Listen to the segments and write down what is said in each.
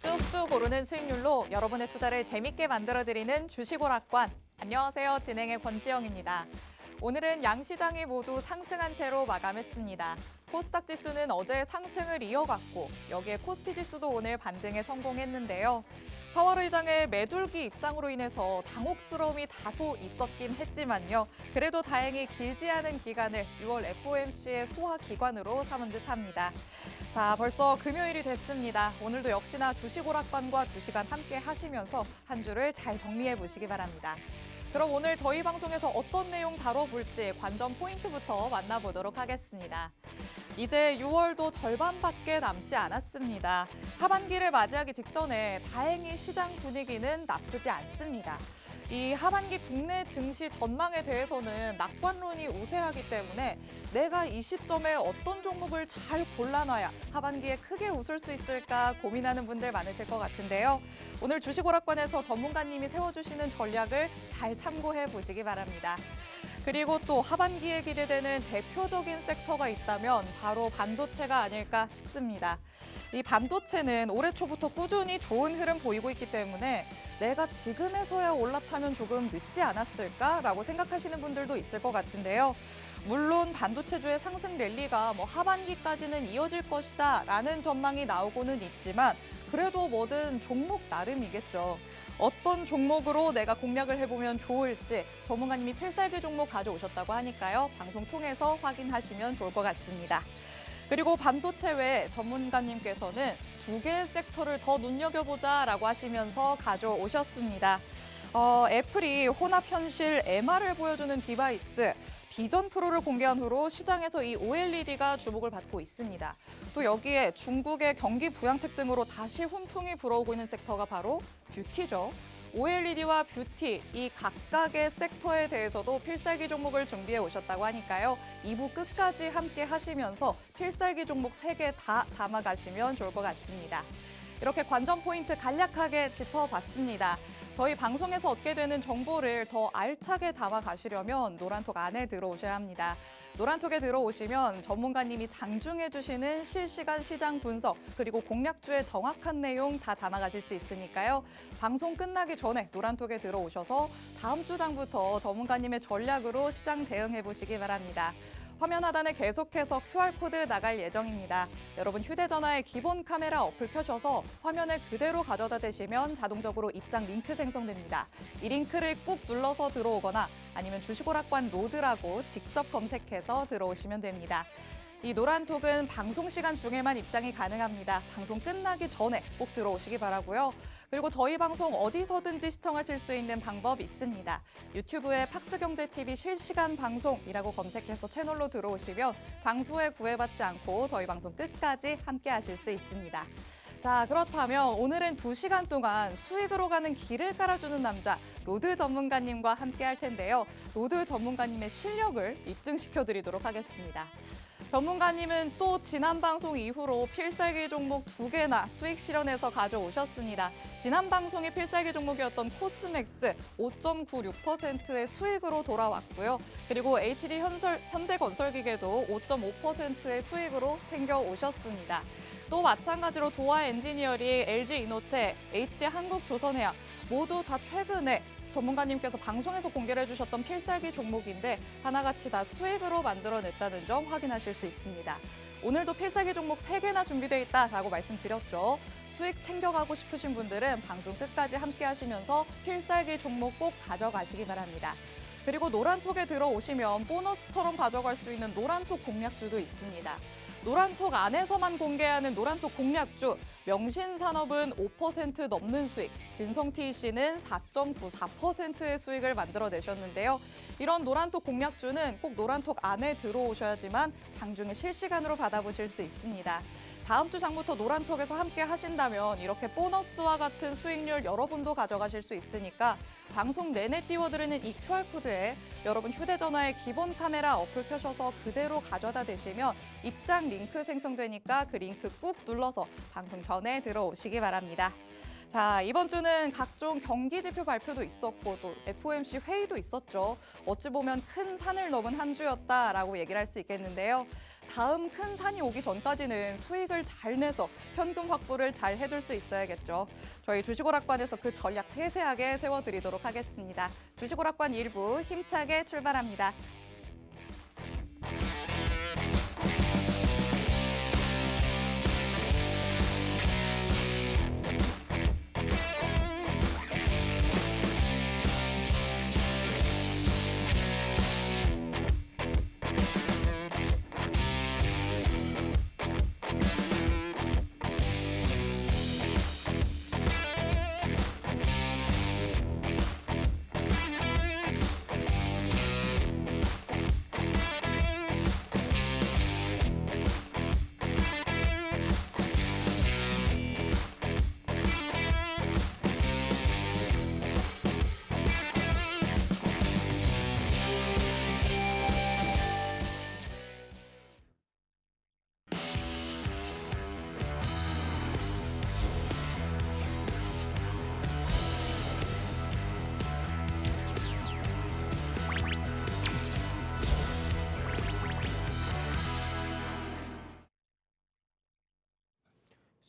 쭉쭉 오르는 수익률로 여러분의 투자를 재밌게 만들어드리는 주식오락관. 안녕하세요. 진행의 권지영입니다. 오늘은 양시장이 모두 상승한 채로 마감했습니다. 코스닥 지수는 어제 상승을 이어갔고 여기에 코스피 지수도 오늘 반등에 성공했는데요. 파월 의장의 매둘기 입장으로 인해서 당혹스러움이 다소 있었긴 했지만요. 그래도 다행히 길지 않은 기간을 6월 FOMC의 소화 기관으로 삼은 듯합니다. 자, 벌써 금요일이 됐습니다. 오늘도 역시나 주식오락관과 2시간 함께 하시면서 한 주를 잘 정리해 보시기 바랍니다. 그럼 오늘 저희 방송에서 어떤 내용 다뤄볼지 관전 포인트부터 만나보도록 하겠습니다. 이제 6월도 절반밖에 남지 않았습니다. 하반기를 맞이하기 직전에 다행히 시장 분위기는 나쁘지 않습니다. 이 하반기 국내 증시 전망에 대해서는 낙관론이 우세하기 때문에 내가 이 시점에 어떤 종목을 잘 골라놔야 하반기에 크게 웃을 수 있을까 고민하는 분들 많으실 것 같은데요. 오늘 주식오락관에서 전문가님이 세워주시는 전략을 잘 참고해 보시기 바랍니다. 그리고 또 하반기에 기대되는 대표적인 섹터가 있다면 바로 반도체가 아닐까 싶습니다. 이 반도체는 올해 초부터 꾸준히 좋은 흐름 보이고 있기 때문에 내가 지금에서야 올라타면 조금 늦지 않았을까라고 생각하시는 분들도 있을 것 같은데요. 물론 반도체주의 상승 랠리가 하반기까지는 이어질 것이다 라는 전망이 나오고는 있지만 그래도 뭐든 종목 나름이겠죠. 어떤 종목으로 내가 공략을 해보면 좋을지 전문가님이 필살기 종목 가져오셨다고 하니까요. 방송 통해서 확인하시면 좋을 것 같습니다. 그리고 반도체 외에 전문가님께서는 2개의 섹터를 더 눈여겨보자라고 하시면서 가져오셨습니다. 애플이 혼합현실 MR을 보여주는 디바이스 비전 프로를 공개한 후로 시장에서 이 OLED가 주목을 받고 있습니다. 또 여기에 중국의 경기 부양책 등으로 다시 훈풍이 불어오고 있는 섹터가 바로 뷰티죠. OLED와 뷰티, 이 각각의 섹터에 대해서도 필살기 종목을 준비해 오셨다고 하니까요. 2부 끝까지 함께 하시면서 필살기 종목 3개 다 담아가시면 좋을 것 같습니다. 이렇게 관전 포인트 간략하게 짚어봤습니다. 저희 방송에서 얻게 되는 정보를 더 알차게 담아가시려면 노란톡 안에 들어오셔야 합니다. 노란톡에 들어오시면 전문가님이 장중해 주시는 실시간 시장 분석 그리고 공략주의 정확한 내용 다 담아가실 수 있으니까요. 방송 끝나기 전에 노란톡에 들어오셔서 다음 주장부터 전문가님의 전략으로 시장 대응해 보시기 바랍니다. 화면 하단에 계속해서 QR코드 나갈 예정입니다. 여러분 휴대전화에 기본 카메라 어플 켜셔서 화면을 그대로 가져다 대시면 자동적으로 입장 링크 생성됩니다. 이 링크를 꾹 눌러서 들어오거나 아니면 주식오락관 로드라고 직접 검색해서 들어오시면 됩니다. 이 노란톡은 방송 시간 중에만 입장이 가능합니다. 방송 끝나기 전에 꼭 들어오시기 바라고요. 그리고 저희 방송 어디서든지 시청하실 수 있는 방법 있습니다. 유튜브에 팍스경제TV 실시간 방송이라고 검색해서 채널로 들어오시면 장소에 구애받지 않고 저희 방송 끝까지 함께 하실 수 있습니다. 자, 그렇다면 오늘은 2시간 동안 수익으로 가는 길을 깔아주는 남자 로드 전문가님과 함께 할 텐데요. 로드 전문가님의 실력을 입증시켜드리도록 하겠습니다. 전문가님은 또 지난 방송 이후로 필살기 종목 2개나 수익 실현해서 가져오셨습니다. 지난 방송의 필살기 종목이었던 코스맥스 5.96%의 수익으로 돌아왔고요. 그리고 HD 현대건설기계도 5.5%의 수익으로 챙겨오셨습니다. 또 마찬가지로 도화 엔지니어링, LG이노텍, HD 한국조선해양 모두 다 최근에 전문가님께서 방송에서 공개를 해주셨던 필살기 종목인데 하나같이 다 수익으로 만들어냈다는 점 확인하실 수 있습니다. 오늘도 필살기 종목 3개나 준비되어 있다라고 말씀드렸죠. 수익 챙겨가고 싶으신 분들은 방송 끝까지 함께 하시면서 필살기 종목 꼭 가져가시기 바랍니다. 그리고 노란톡에 들어오시면 보너스처럼 가져갈 수 있는 노란톡 공략주도 있습니다. 노란톡 안에서만 공개하는 노란톡 공략주, 명신산업은 5% 넘는 수익, 진성TEC는 4.94%의 수익을 만들어내셨는데요. 이런 노란톡 공략주는 꼭 노란톡 안에 들어오셔야지만 장중에 실시간으로 받아보실 수 있습니다. 다음 주 장부터 노란톡에서 함께 하신다면 이렇게 보너스와 같은 수익률 여러분도 가져가실 수 있으니까 방송 내내 띄워드리는 이 QR코드에 여러분 휴대전화에 기본 카메라 어플 켜셔서 그대로 가져다 대시면 입장 링크 생성되니까 그 링크 꾹 눌러서 방송 전에 들어오시기 바랍니다. 자, 이번 주는 각종 경기 지표 발표도 있었고 또 FOMC 회의도 있었죠. 어찌 보면 큰 산을 넘은 한 주였다라고 얘기를 할 수 있겠는데요. 다음 큰 산이 오기 전까지는 수익을 잘 내서 현금 확보를 잘 해둘 수 있어야겠죠. 저희 주식오락관에서 그 전략 세세하게 세워드리도록 하겠습니다. 주식오락관 1부 힘차게 출발합니다.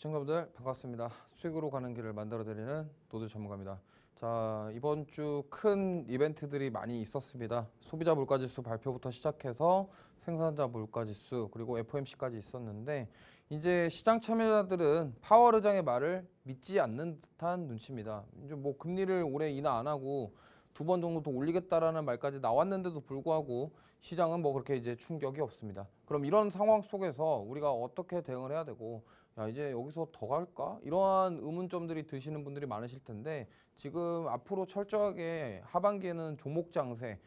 시청자분들 반갑습니다. 수익으로 가는 길을 만들어드리는 노드 전문가입니다. 자, 이번 주 큰 이벤트들이 많이 있었습니다. 소비자 물가지수 발표부터 시작해서 생산자 물가지수 그리고 FOMC까지 있었는데 이제 시장 참여자들은 파월 의장의 말을 믿지 않는 듯한 눈치입니다. 이제 뭐 금리를 올해 인하 안 하고 2번 정도 더 올리겠다라는 말까지 나왔는데도 불구하고 시장은 뭐 그렇게 이제 충격이 없습니다. 그럼 이런 상황 속에서 우리가 어떻게 대응을 해야 되고 야 이제 여기서 더 갈까? 이러한 의문점들이 드시는 분들이 많으실 텐데 지금 앞으로 철저하게 하반기에는 종목 장세,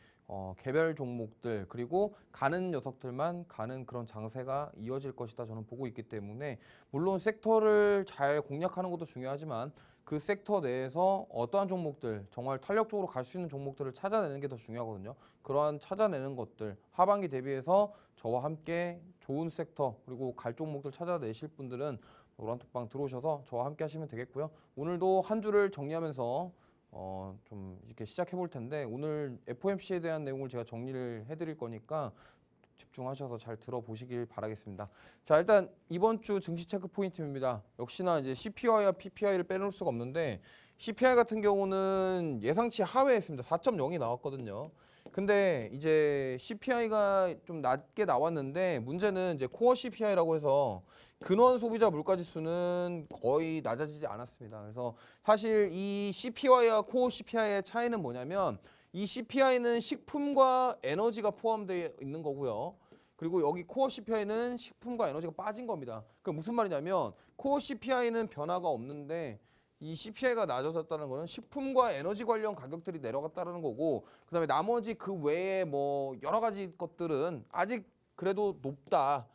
개별 종목들 그리고 가는 녀석들만 가는 그런 장세가 이어질 것이다 저는 보고 있기 때문에 물론 섹터를 잘 공략하는 것도 중요하지만 그 섹터 내에서 어떠한 종목들 정말 탄력적으로 갈 수 있는 종목들을 찾아내는 게 더 중요하거든요. 그러한 찾아내는 것들 하반기 대비해서 저와 함께 좋은 섹터 그리고 갈 종목들 찾아내실 분들은 노란톡방 들어오셔서 저와 함께 하시면 되겠고요. 오늘도 한 주를 정리하면서 좀 이렇게 시작해 볼 텐데 오늘 FOMC에 대한 내용을 제가 정리를 해드릴 거니까 집중하셔서 잘 들어보시길 바라겠습니다. 자, 일단 이번 주 증시 체크 포인트입니다. 역시나 이제 CPI와 PPI를 빼놓을 수가 없는데 CPI 같은 경우는 예상치 하회했습니다. 4.0이 나왔거든요. 근데 이제 CPI가 좀 낮게 나왔는데 문제는 이제 코어 CPI라고 해서 근원 소비자 물가지수는 거의 낮아지지 않았습니다. 그래서 사실 이 CPI와 코어 CPI의 차이는 뭐냐면 이 CPI는 식품과 에너지가 포함되어 있는 거고요. 그리고 여기 코어 CPI는 식품과 에너지가 빠진 겁니다. 그 무슨 말이냐면 코어 CPI는 변화가 없는데 이 CPI가 낮아졌다는 거는 식품과 에너지 관련 가격들이 내려갔다는 거고 그다음에 나머지 그 외에 뭐 여러 가지 것들은 아직 그래도 높다.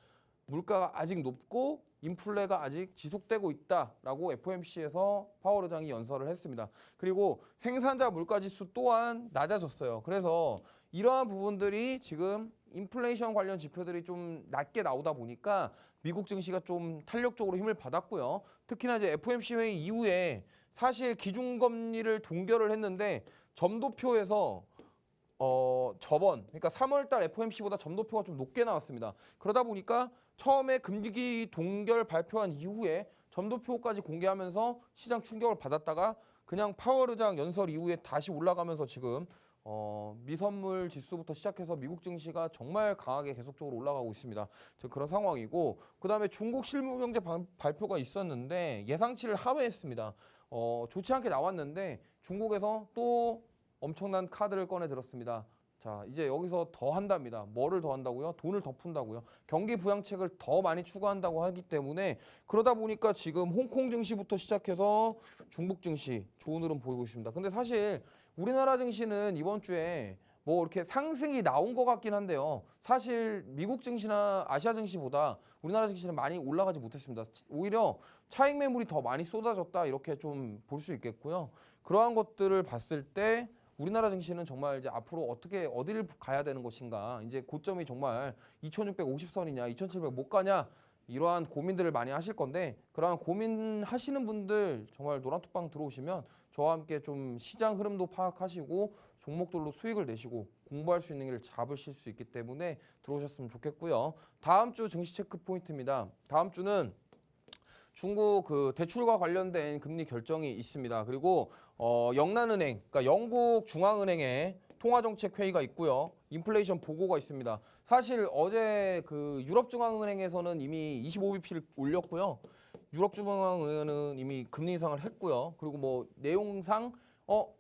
물가가 아직 높고 인플레가 아직 지속되고 있다라고 FOMC에서 파월 의장이 연설을 했습니다. 그리고 생산자 물가지수 또한 낮아졌어요. 그래서 이러한 부분들이 지금 인플레이션 관련 지표들이 좀 낮게 나오다 보니까 미국 증시가 좀 탄력적으로 힘을 받았고요. 특히나 이제 FOMC 회의 이후에 사실 기준금리를 동결을 했는데 점도표에서 저번 그러니까 3월달 FOMC보다 점도표가 좀 높게 나왔습니다. 그러다 보니까 처음에 금리 동결 발표한 이후에 점도표까지 공개하면서 시장 충격을 받았다가 그냥 파월 의장 연설 이후에 다시 올라가면서 지금 미선물 지수부터 시작해서 미국 증시가 정말 강하게 계속적으로 올라가고 있습니다. 지금 그런 상황이고 그다음에 중국 실무 경제 발표가 있었는데 예상치를 하회했습니다. 좋지 않게 나왔는데 중국에서 또 엄청난 카드를 꺼내 들었습니다. 자, 이제 여기서 더 한답니다. 뭐를 더 한다고요? 돈을 더 푼다고요. 경기 부양책을 더 많이 추구한다고 하기 때문에 그러다 보니까 지금 홍콩 증시부터 시작해서 중국 증시 좋은 흐름 보이고 있습니다. 근데 사실 우리나라 증시는 이번 주에 뭐 이렇게 상승이 나온 것 같긴 한데요. 사실 미국 증시나 아시아 증시보다 우리나라 증시는 많이 올라가지 못했습니다. 오히려 차익 매물이 더 많이 쏟아졌다 이렇게 좀 볼 수 있겠고요. 그러한 것들을 봤을 때 우리나라 증시는 정말 이제 앞으로 어디를 가야 되는 것인가 이제 고점이 정말 2650선이냐 2700 못 가냐 이러한 고민들을 많이 하실 건데 그러한 고민하시는 분들 정말 노란톡방 들어오시면 저와 함께 좀 시장 흐름도 파악하시고 종목들로 수익을 내시고 공부할 수 있는 길을 잡으실 수 있기 때문에 들어오셨으면 좋겠고요. 다음 주 증시 체크 포인트입니다. 다음 주는 중국 그 대출과 관련된 금리 결정이 있습니다. 그리고 영란은행, 그러니까 영국 중앙은행의 통화정책 회의가 있고요. 인플레이션 보고가 있습니다. 사실 어제 그 유럽중앙은행에서는 이미 25bp를 올렸고요. 유럽중앙은행은 이미 금리 인상을 했고요. 그리고 뭐 내용상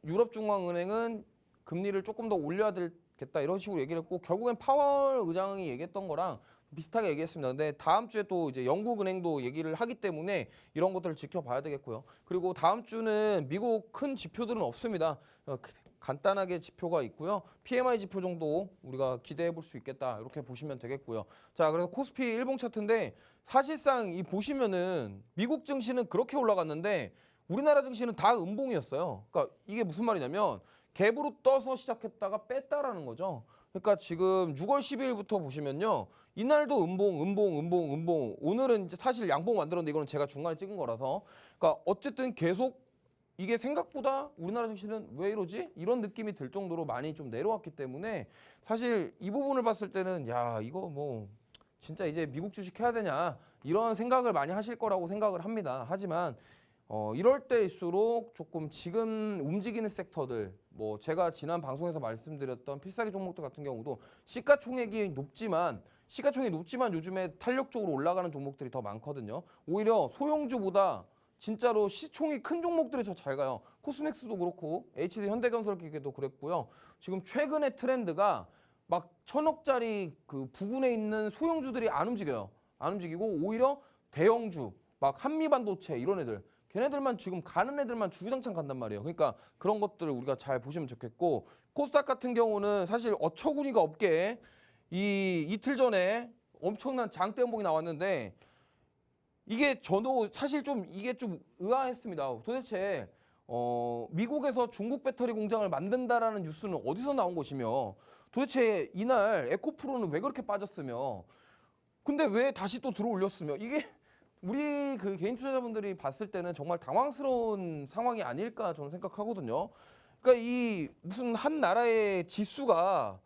유럽중앙은행은 금리를 조금 더 올려야 되겠다 이런 식으로 얘기를 했고 결국엔 파월 의장이 얘기했던 거랑 비슷하게 얘기했습니다. 근데 다음 주에 또 이제 영국은행도 얘기를 하기 때문에 이런 것들을 지켜봐야 되겠고요. 그리고 다음 주는 미국 큰 지표들은 없습니다. 간단하게 지표가 있고요. PMI 지표 정도 우리가 기대해 볼 수 있겠다. 이렇게 보시면 되겠고요. 자, 그래서 코스피 일봉 차트인데 사실상 이 보시면은 미국 증시는 그렇게 올라갔는데 우리나라 증시는 다 음봉이었어요. 그러니까 이게 무슨 말이냐면 갭으로 떠서 시작했다가 뺐다라는 거죠. 그러니까 지금 6월 12일부터 보시면요. 이날도 음봉. 오늘은 이제 사실 양봉 만들었는데 이거는 제가 중간에 찍은 거라서. 그러니까 어쨌든 계속 이게 생각보다 우리나라 증시는 왜 이러지? 이런 느낌이 들 정도로 많이 좀 내려왔기 때문에 사실 이 부분을 봤을 때는 야, 이거 뭐 진짜 이제 미국 주식 해야 되냐 이런 생각을 많이 하실 거라고 생각을 합니다. 하지만 이럴 때일수록 조금 지금 움직이는 섹터들 뭐 제가 지난 방송에서 말씀드렸던 필살기 종목들 같은 경우도 시가총액이 높지만 요즘에 탄력적으로 올라가는 종목들이 더 많거든요. 오히려 소형주보다 진짜로 시총이 큰 종목들이 더 잘 가요. 코스맥스도 그렇고 HD 현대건설기계도 그랬고요. 지금 최근의 트렌드가 막 1000억짜리 그 부근에 있는 소형주들이 안 움직여요. 안 움직이고 오히려 대형주 막 한미반도체 이런 애들 걔네들만 지금 가는 애들만 주구장창 간단 말이에요. 그러니까 그런 것들을 우리가 잘 보시면 좋겠고 코스닥 같은 경우는 사실 어처구니가 없게 이 이틀 전에 엄청난 장대 음봉이 나왔는데 이게 저도 사실 좀 이게 좀 의아했습니다. 도대체 미국에서 중국 배터리 공장을 만든다라는 뉴스는 어디서 나온 것이며 도대체 이날 에코프로는 왜 그렇게 빠졌으며 근데 왜 다시 또 들어올렸으며 이게 우리 그 개인 투자자분들이 봤을 때는 정말 당황스러운 상황이 아닐까 저는 생각하거든요. 그러니까 이 무슨 한 나라의 지수가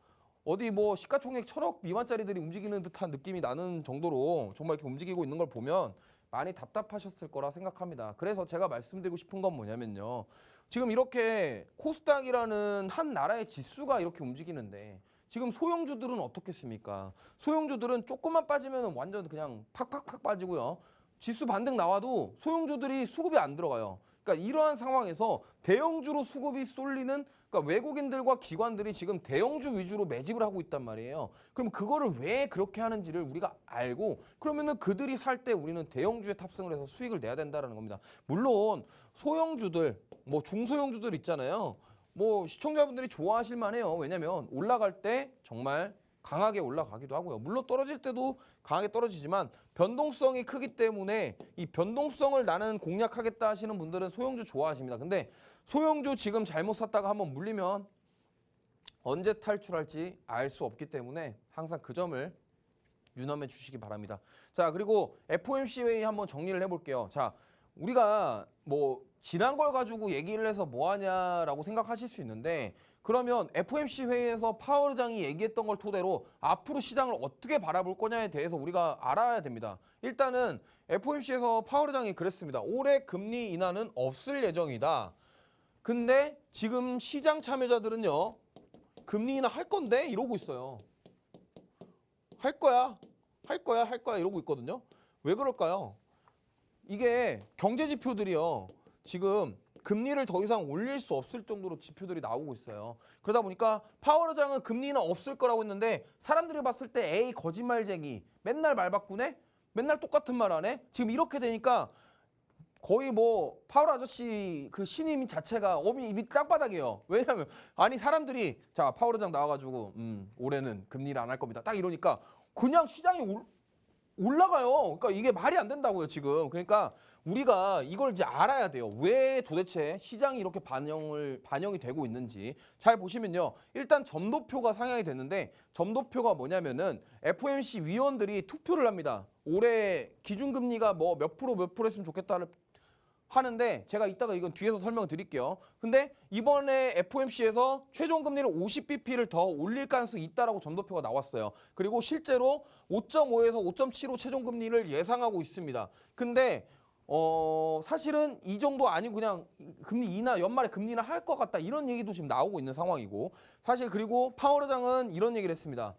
어디 뭐 시가총액 1000억 미만짜리들이 움직이는 듯한 느낌이 나는 정도로 정말 이렇게 움직이고 있는 걸 보면 많이 답답하셨을 거라 생각합니다. 그래서 제가 말씀드리고 싶은 건 뭐냐면요. 지금 이렇게 코스닥이라는 한 나라의 지수가 이렇게 움직이는데 지금 소형주들은 어떻겠습니까? 소형주들은 조금만 빠지면 완전 그냥 팍팍팍 빠지고요. 지수 반등 나와도 소형주들이 수급이 안 들어가요. 그러니까 이러한 상황에서 대형주로 수급이 쏠리는 그러니까 외국인들과 기관들이 지금 대형주 위주로 매집을 하고 있단 말이에요. 그럼 그거를 왜 그렇게 하는지를 우리가 알고 그러면은 그들이 살 때 우리는 대형주에 탑승을 해서 수익을 내야 된다는 겁니다. 물론 소형주들, 뭐 중소형주들 있잖아요. 뭐 시청자분들이 좋아하실 만해요. 왜냐면 올라갈 때 정말 강하게 올라가기도 하고요. 물론 떨어질 때도 강하게 떨어지지만 변동성이 크기 때문에 이 변동성을 나는 공략하겠다 하시는 분들은 소형주 좋아하십니다. 근데 소형주 지금 잘못 샀다가 한번 물리면 언제 탈출할지 알 수 없기 때문에 항상 그 점을 유념해 주시기 바랍니다. 자, 그리고 FOMC 회의 한번 정리를 해볼게요. 자, 우리가 뭐 지난 걸 가지고 얘기를 해서 뭐 하냐라고 생각하실 수 있는데 그러면 FOMC 회의에서 파월 의장이 얘기했던 걸 토대로 앞으로 시장을 어떻게 바라볼 거냐에 대해서 우리가 알아야 됩니다. 일단은 FOMC에서 파월 의장이 그랬습니다. 올해 금리 인하는 없을 예정이다. 근데 지금 시장 참여자들은요. 금리 인하 할 건데 이러고 있어요. 할 거야 이러고 있거든요. 왜 그럴까요? 이게 경제 지표들이요. 지금 금리를 더 이상 올릴 수 없을 정도로 지표들이 나오고 있어요. 그러다 보니까 파월 의장은 금리 인하 없을 거라고 했는데 사람들이 봤을 때 에이 거짓말쟁이 맨날 말 바꾸네? 맨날 똑같은 말 하네? 지금 이렇게 되니까 거의 뭐 파월 아저씨 그 신임 자체가 이미 땅바닥이에요. 왜냐하면 아니 사람들이 자 파월 의장 나와가지고 올해는 금리를 안 할 겁니다. 딱 이러니까 그냥 시장이 올라가요. 그러니까 이게 말이 안 된다고요, 지금. 그러니까 우리가 이걸 이제 알아야 돼요. 왜 도대체 시장이 이렇게 반영이 되고 있는지. 잘 보시면요. 일단 점도표가 상향이 됐는데 점도표가 뭐냐면은 FOMC 위원들이 투표를 합니다. 올해 기준금리가 뭐 몇 프로 했으면 좋겠다를 하는데 제가 이따가 이건 뒤에서 설명드릴게요. 근데 이번에 FOMC에서 최종 금리를 50bp를 더 올릴 가능성이 있다라고 점도표가 나왔어요. 그리고 실제로 5.5에서 5.75 최종 금리를 예상하고 있습니다. 근데 사실은 이 정도 아니고 그냥 금리 인하 연말에 금리 인하 할 것 같다 이런 얘기도 지금 나오고 있는 상황이고 사실 그리고 파월 의장은 이런 얘기를 했습니다.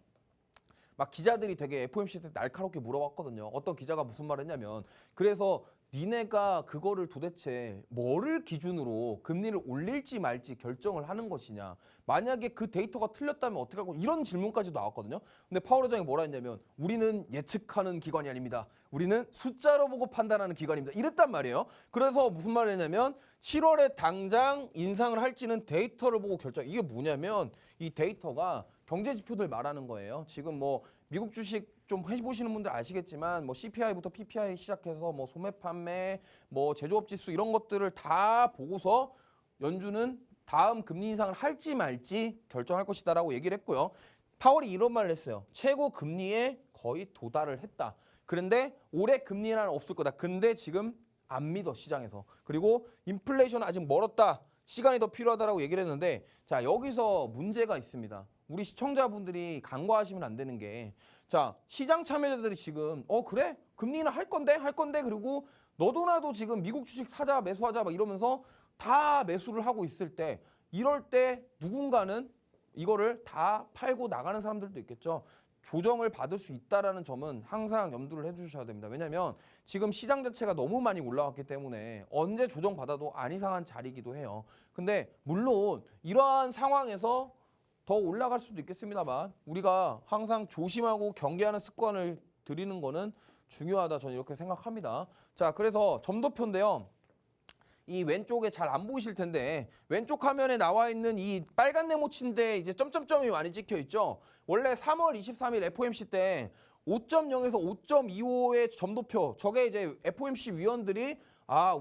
막 기자들이 되게 FOMC 때 날카롭게 물어봤거든요. 어떤 기자가 무슨 말을 했냐면 그래서 니네가 그거를 도대체 뭐를 기준으로 금리를 올릴지 말지 결정을 하는 것이냐. 만약에 그 데이터가 틀렸다면 어떻게 하고 이런 질문까지도 나왔거든요. 근데 파월 의장이 뭐라 했냐면 우리는 예측하는 기관이 아닙니다. 우리는 숫자로 보고 판단하는 기관입니다. 이랬단 말이에요. 그래서 무슨 말을 했냐면 7월에 당장 인상을 할지는 데이터를 보고 결정. 이게 뭐냐면 이 데이터가 경제 지표들 말하는 거예요. 지금 뭐 미국 주식 좀 해보시는 분들 아시겠지만 뭐 CPI부터 PPI 시작해서 뭐 소매 판매, 뭐 제조업 지수 이런 것들을 다 보고서 연준은 다음 금리 인상을 할지 말지 결정할 것이다라고 얘기를 했고요. 파월이 이런 말을 했어요. 최고 금리에 거의 도달을 했다. 그런데 올해 금리 인하는 없을 거다. 근데 지금 안 믿어 시장에서. 그리고 인플레이션은 아직 멀었다. 시간이 더 필요하다라고 얘기를 했는데 자 여기서 문제가 있습니다. 우리 시청자분들이 간과하시면 안 되는 게 자 시장 참여자들이 지금 그래? 금리 인하 할 건데 그리고 너도 나도 지금 미국 주식 사자 매수하자 막 이러면서 다 매수를 하고 있을 때 이럴 때 누군가는 이거를 다 팔고 나가는 사람들도 있겠죠. 조정을 받을 수 있다라는 점은 항상 염두를 해주셔야 됩니다. 왜냐하면 지금 시장 자체가 너무 많이 올라왔기 때문에 언제 조정받아도 안 이상한 자리이기도 해요. 근데 물론 이러한 상황에서 더 올라갈 수도 있겠습니다만 우리가 항상 조심하고 경계하는 습관을 들이는 거는 중요하다 저는 이렇게 생각합니다. 자, 그래서 점도표인데요. 이 왼쪽에 잘 안 보이실 텐데 왼쪽 화면에 나와 있는 이 빨간 네모치인데 이제 점점점이 많이 찍혀 있죠. 원래 3월 23일 FOMC 때 5.0에서 5.25의 점도표 저게 이제 FOMC 위원들이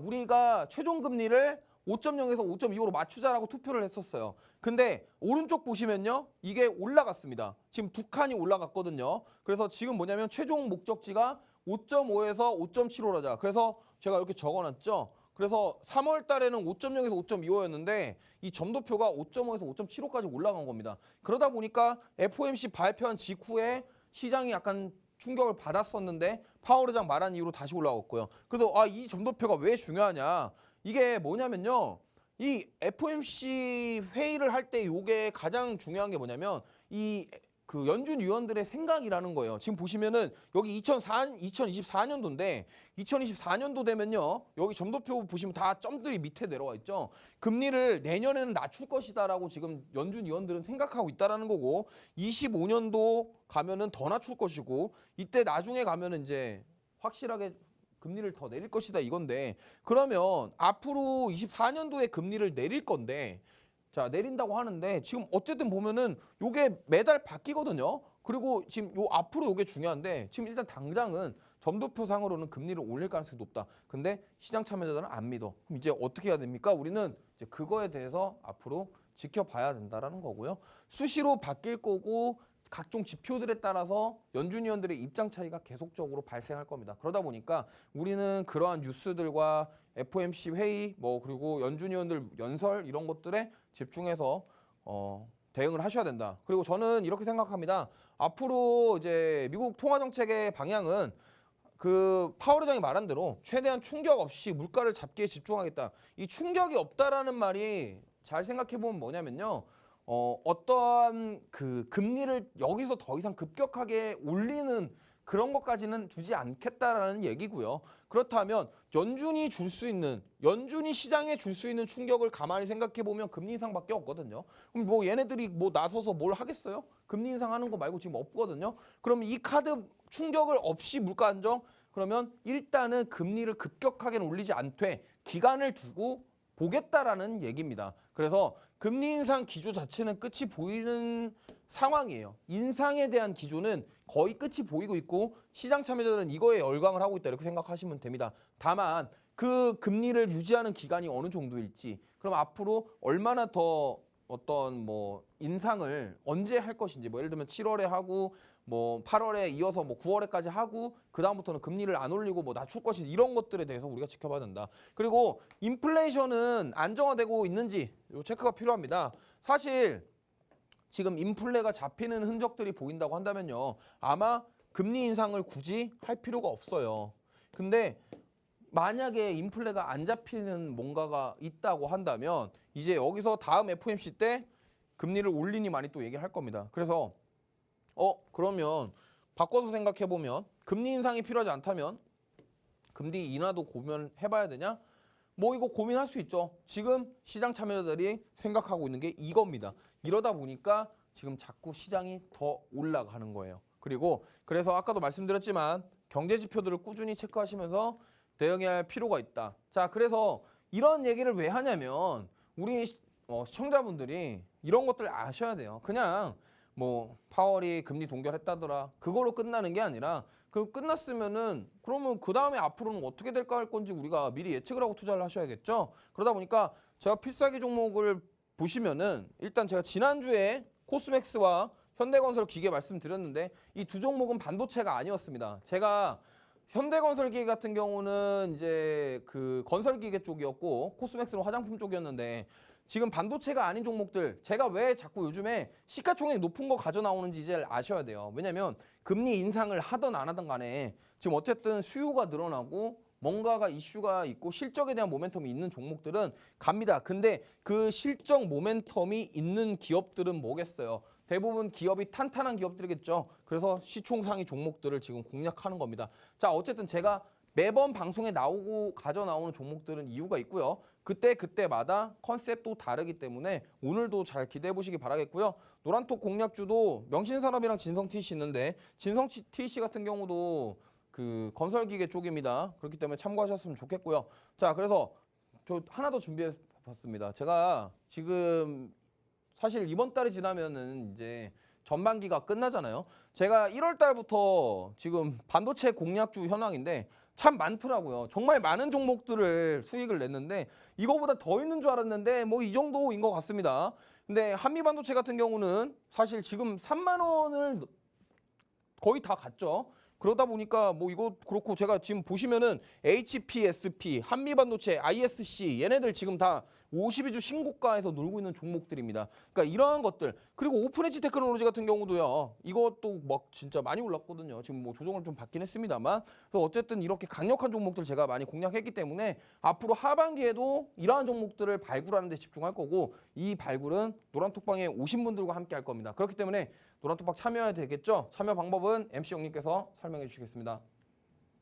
우리가 최종 금리를 5.0에서 5.25로 맞추자라고 투표를 했었어요. 근데 오른쪽 보시면요. 이게 올라갔습니다. 지금 두 칸이 올라갔거든요. 그래서 지금 뭐냐면 최종 목적지가 5.5에서 5.75라자. 그래서 제가 이렇게 적어놨죠. 그래서 3월 달에는 5.0에서 5.25였는데 이 점도표가 5.5에서 5.75까지 올라간 겁니다. 그러다 보니까 FOMC 발표한 직후에 시장이 약간 충격을 받았었는데 파월 의장 말한 이후로 다시 올라왔고요. 그래서 이 점도표가 왜 중요하냐. 이게 뭐냐면요. 이 FOMC 회의를 할 때 이게 가장 중요한 게 뭐냐면 그 연준 위원들의 생각이라는 거예요. 지금 보시면은 여기 2024년도인데 2024년도 되면요. 여기 점도표 보시면 다 점들이 밑에 내려와 있죠. 금리를 내년에는 낮출 것이다라고 지금 연준 위원들은 생각하고 있다라는 거고 25년도 가면은 더 낮출 것이고 이때 나중에 가면은 이제 확실하게 금리를 더 내릴 것이다 이건데 그러면 앞으로 24년도에 금리를 내릴 건데 자 내린다고 하는데 지금 어쨌든 보면은 요게 매달 바뀌거든요. 그리고 지금 요 앞으로 요게 중요한데 지금 일단 당장은 점도표상으로는 금리를 올릴 가능성이 높다. 근데 시장 참여자들은 안 믿어. 그럼 이제 어떻게 해야 됩니까? 우리는 이제 그거에 대해서 앞으로 지켜봐야 된다라는 거고요. 수시로 바뀔 거고 각종 지표들에 따라서 연준 위원들의 입장 차이가 계속적으로 발생할 겁니다. 그러다 보니까 우리는 그러한 뉴스들과 FOMC 회의 그리고 연준 위원들 연설 이런 것들에 집중해서 대응을 하셔야 된다. 그리고 저는 이렇게 생각합니다. 앞으로 이제 미국 통화 정책의 방향은 그 파월 의장이 말한 대로 최대한 충격 없이 물가를 잡기에 집중하겠다. 이 충격이 없다라는 말이 잘 생각해 보면 뭐냐면요. 어떠한 그 금리를 여기서 더 이상 급격하게 올리는 그런 것까지는 주지 않겠다라는 얘기고요. 그렇다면 연준이 시장에 줄 수 있는 충격을 가만히 생각해 보면 금리 인상밖에 없거든요. 그럼 얘네들이 나서서 뭘 하겠어요? 금리 인상하는 거 말고 지금 없거든요. 그럼 이 카드 충격을 없이 물가 안정? 그러면 일단은 금리를 급격하게는 올리지 않되 기간을 두고 보겠다라는 얘기입니다. 그래서 금리 인상 기조 자체는 끝이 보이는 상황이에요. 인상에 대한 기조는 거의 끝이 보이고 있고 시장 참여자들은 이거에 열광을 하고 있다 이렇게 생각하시면 됩니다. 다만 그 금리를 유지하는 기간이 어느 정도일지, 그럼 앞으로 얼마나 더 어떤 뭐 인상을 언제 할 것인지, 뭐 예를 들면 7월에 하고 뭐 8월에 이어서 뭐 9월에까지 하고 그 다음부터는 금리를 안 올리고 뭐 낮출 것인지, 이런 것들에 대해서 우리가 지켜봐야 된다. 그리고 인플레이션은 안정화되고 있는지 요 체크가 필요합니다. 사실 지금 인플레가 잡히는 흔적들이 보인다고 한다면요, 아마 금리 인상을 굳이 할 필요가 없어요. 근데 만약에 인플레가 안 잡히는 뭔가가 있다고 한다면 이제 여기서 다음 FOMC 때 금리를 올리니 많이 또 얘기할 겁니다. 그래서 그러면 바꿔서 생각해 보면 금리 인상이 필요하지 않다면 금리 인하도 고민해봐야 되냐? 뭐 이거 고민할 수 있죠. 지금 시장 참여자들이 생각하고 있는 게 이겁니다. 이러다 보니까 지금 자꾸 시장이 더 올라가는 거예요. 그리고 그래서 아까도 말씀드렸지만 경제 지표들을 꾸준히 체크하시면서 대응해야 할 필요가 있다. 자, 그래서 이런 얘기를 왜 하냐면 우리 시청자분들이 이런 것들 아셔야 돼요. 그냥 뭐 파월이 금리 동결했다더라, 그걸로 끝나는 게 아니라 그 끝났으면은 그러면 그 다음에 앞으로는 어떻게 될까 할 건지 우리가 미리 예측을 하고 투자를 하셔야겠죠. 그러다 보니까 제가 필살기 종목을 보시면은 일단 제가 지난주에 코스맥스와 현대건설 기계 말씀드렸는데 이 두 종목은 반도체가 아니었습니다. 제가 현대건설기계 같은 경우는 이제 그 건설기계 쪽이었고 코스맥스는 화장품 쪽이었는데, 지금 반도체가 아닌 종목들 제가 왜 자꾸 요즘에 시가총액 높은 거 가져 나오는지 이제 아셔야 돼요. 왜냐면 금리 인상을 하든 안 하든 간에 지금 어쨌든 수요가 늘어나고 뭔가가 이슈가 있고 실적에 대한 모멘텀이 있는 종목들은 갑니다. 근데 그 실적 모멘텀이 있는 기업들은 뭐겠어요? 대부분 기업이 탄탄한 기업들이겠죠. 그래서 시총상위 종목들을 지금 공략하는 겁니다. 자, 어쨌든 제가 매번 방송에 나오고 가져 나오는 종목들은 이유가 있고요. 그때마다 컨셉도 다르기 때문에 오늘도 잘 기대해 보시기 바라겠고요. 노란톡 공략주도 명신산업이랑 진성TC 있는데 진성TC 같은 경우도 그 건설기계 쪽입니다. 그렇기 때문에 참고하셨으면 좋겠고요. 자, 그래서 저 하나 더 준비해 봤습니다. 제가 지금 사실 이번 달이 지나면은 이제 전반기가 끝나잖아요. 제가 1월 달부터 지금 반도체 공략주 현황인데 참 많더라고요. 정말 많은 종목들을 수익을 냈는데 이거보다 더 있는 줄 알았는데 뭐 이 정도인 것 같습니다. 근데 한미반도체 같은 경우는 사실 지금 3만 원을 거의 다 갔죠. 그러다 보니까 뭐 이거 그렇고, 제가 지금 보시면은 HPSP, 한미반도체, ISC 얘네들 지금 다 52주 신고가에서 놀고 있는 종목들입니다. 그러니까 이러한 것들, 그리고 오픈엣지 테크놀로지 같은 경우도요. 이것도 막 진짜 많이 올랐거든요. 지금 뭐 조정을 좀 받긴 했습니다만, 그래서 어쨌든 이렇게 강력한 종목들 제가 많이 공략했기 때문에 앞으로 하반기에도 이러한 종목들을 발굴하는 데 집중할 거고, 이 발굴은 노란톡방에 오신 분들과 함께 할 겁니다. 그렇기 때문에 노란톡방 참여해야 되겠죠. 참여 방법은 MC 영님께서 설명해 주시겠습니다.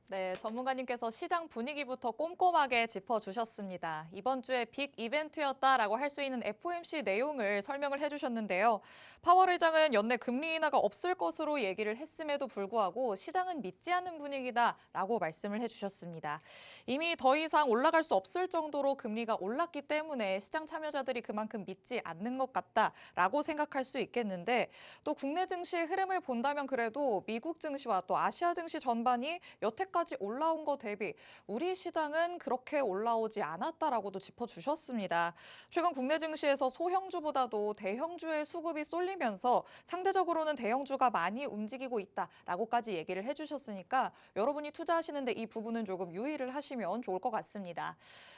네, 전문가님께서 시장 분위기부터 꼼꼼하게 짚어주셨습니다. 이번 주에 빅 이벤트였다라고 할 수 있는 FOMC 내용을 설명을 해주셨는데요. 파월 의장은 연내 금리 인하가 없을 것으로 얘기를 했음에도 불구하고 시장은 믿지 않는 분위기다라고 말씀을 해주셨습니다. 이미 더 이상 올라갈 수 없을 정도로 금리가 올랐기 때문에 시장 참여자들이 그만큼 믿지 않는 것 같다라고 생각할 수 있겠는데, 또 국내 증시의 흐름을 본다면 그래도 미국 증시와 또 아시아 증시 전반이 여태까지 올라온 것 대비 우리 시장은 그렇게 올라오지 않았다라고도 짚어주셨습니다. 최근 국내 증시에서 소형주보다도 대형주의 수급이 쏠리면서 상대적으로는 대형주가 많이 움직이고 있다라고까지 얘기를 해주셨으니까 여러분이 투자하시는데 이 부분은 조금 유의를 하시면 좋을 것 같습니다.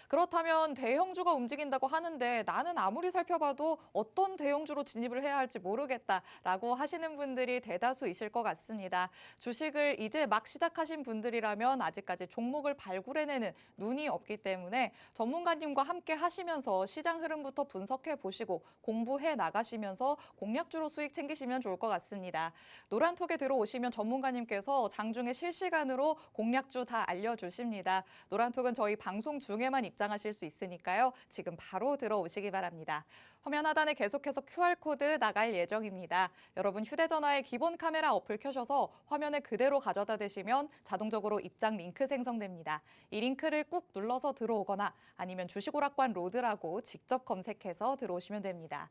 그렇다면 대형주가 움직인다고 하는데 나는 아무리 살펴봐도 어떤 대형주로 진입을 해야 할지 모르겠다라고 하시는 분들이 대다수이실 것 같습니다. 주식을 이제 막 시작하신 분들이라면 아직까지 종목을 발굴해내는 눈이 없기 때문에 전문가님과 함께 하시면서 시장 흐름부터 분석해 보시고 공부해 나가시면서 공략주로 수익 챙기시면 좋을 것 같습니다. 노란톡에 들어오시면 전문가님께서 장중에 실시간으로 공략주 다 알려주십니다. 노란톡은 저희 방송 중에만 입장하실 수 있으니까요. 지금 바로 들어오시기 바랍니다. 화면 하단에 계속해서 QR코드 나갈 예정입니다. 여러분 휴대전화에 기본 카메라 어플 켜셔서 화면에 그대로 가져다 대시면 자동적으로 입장 링크 생성됩니다. 이 링크를 꾹 눌러서 들어오거나 아니면 주식오락관 로드라고 직접 검색해서 들어오시면 됩니다.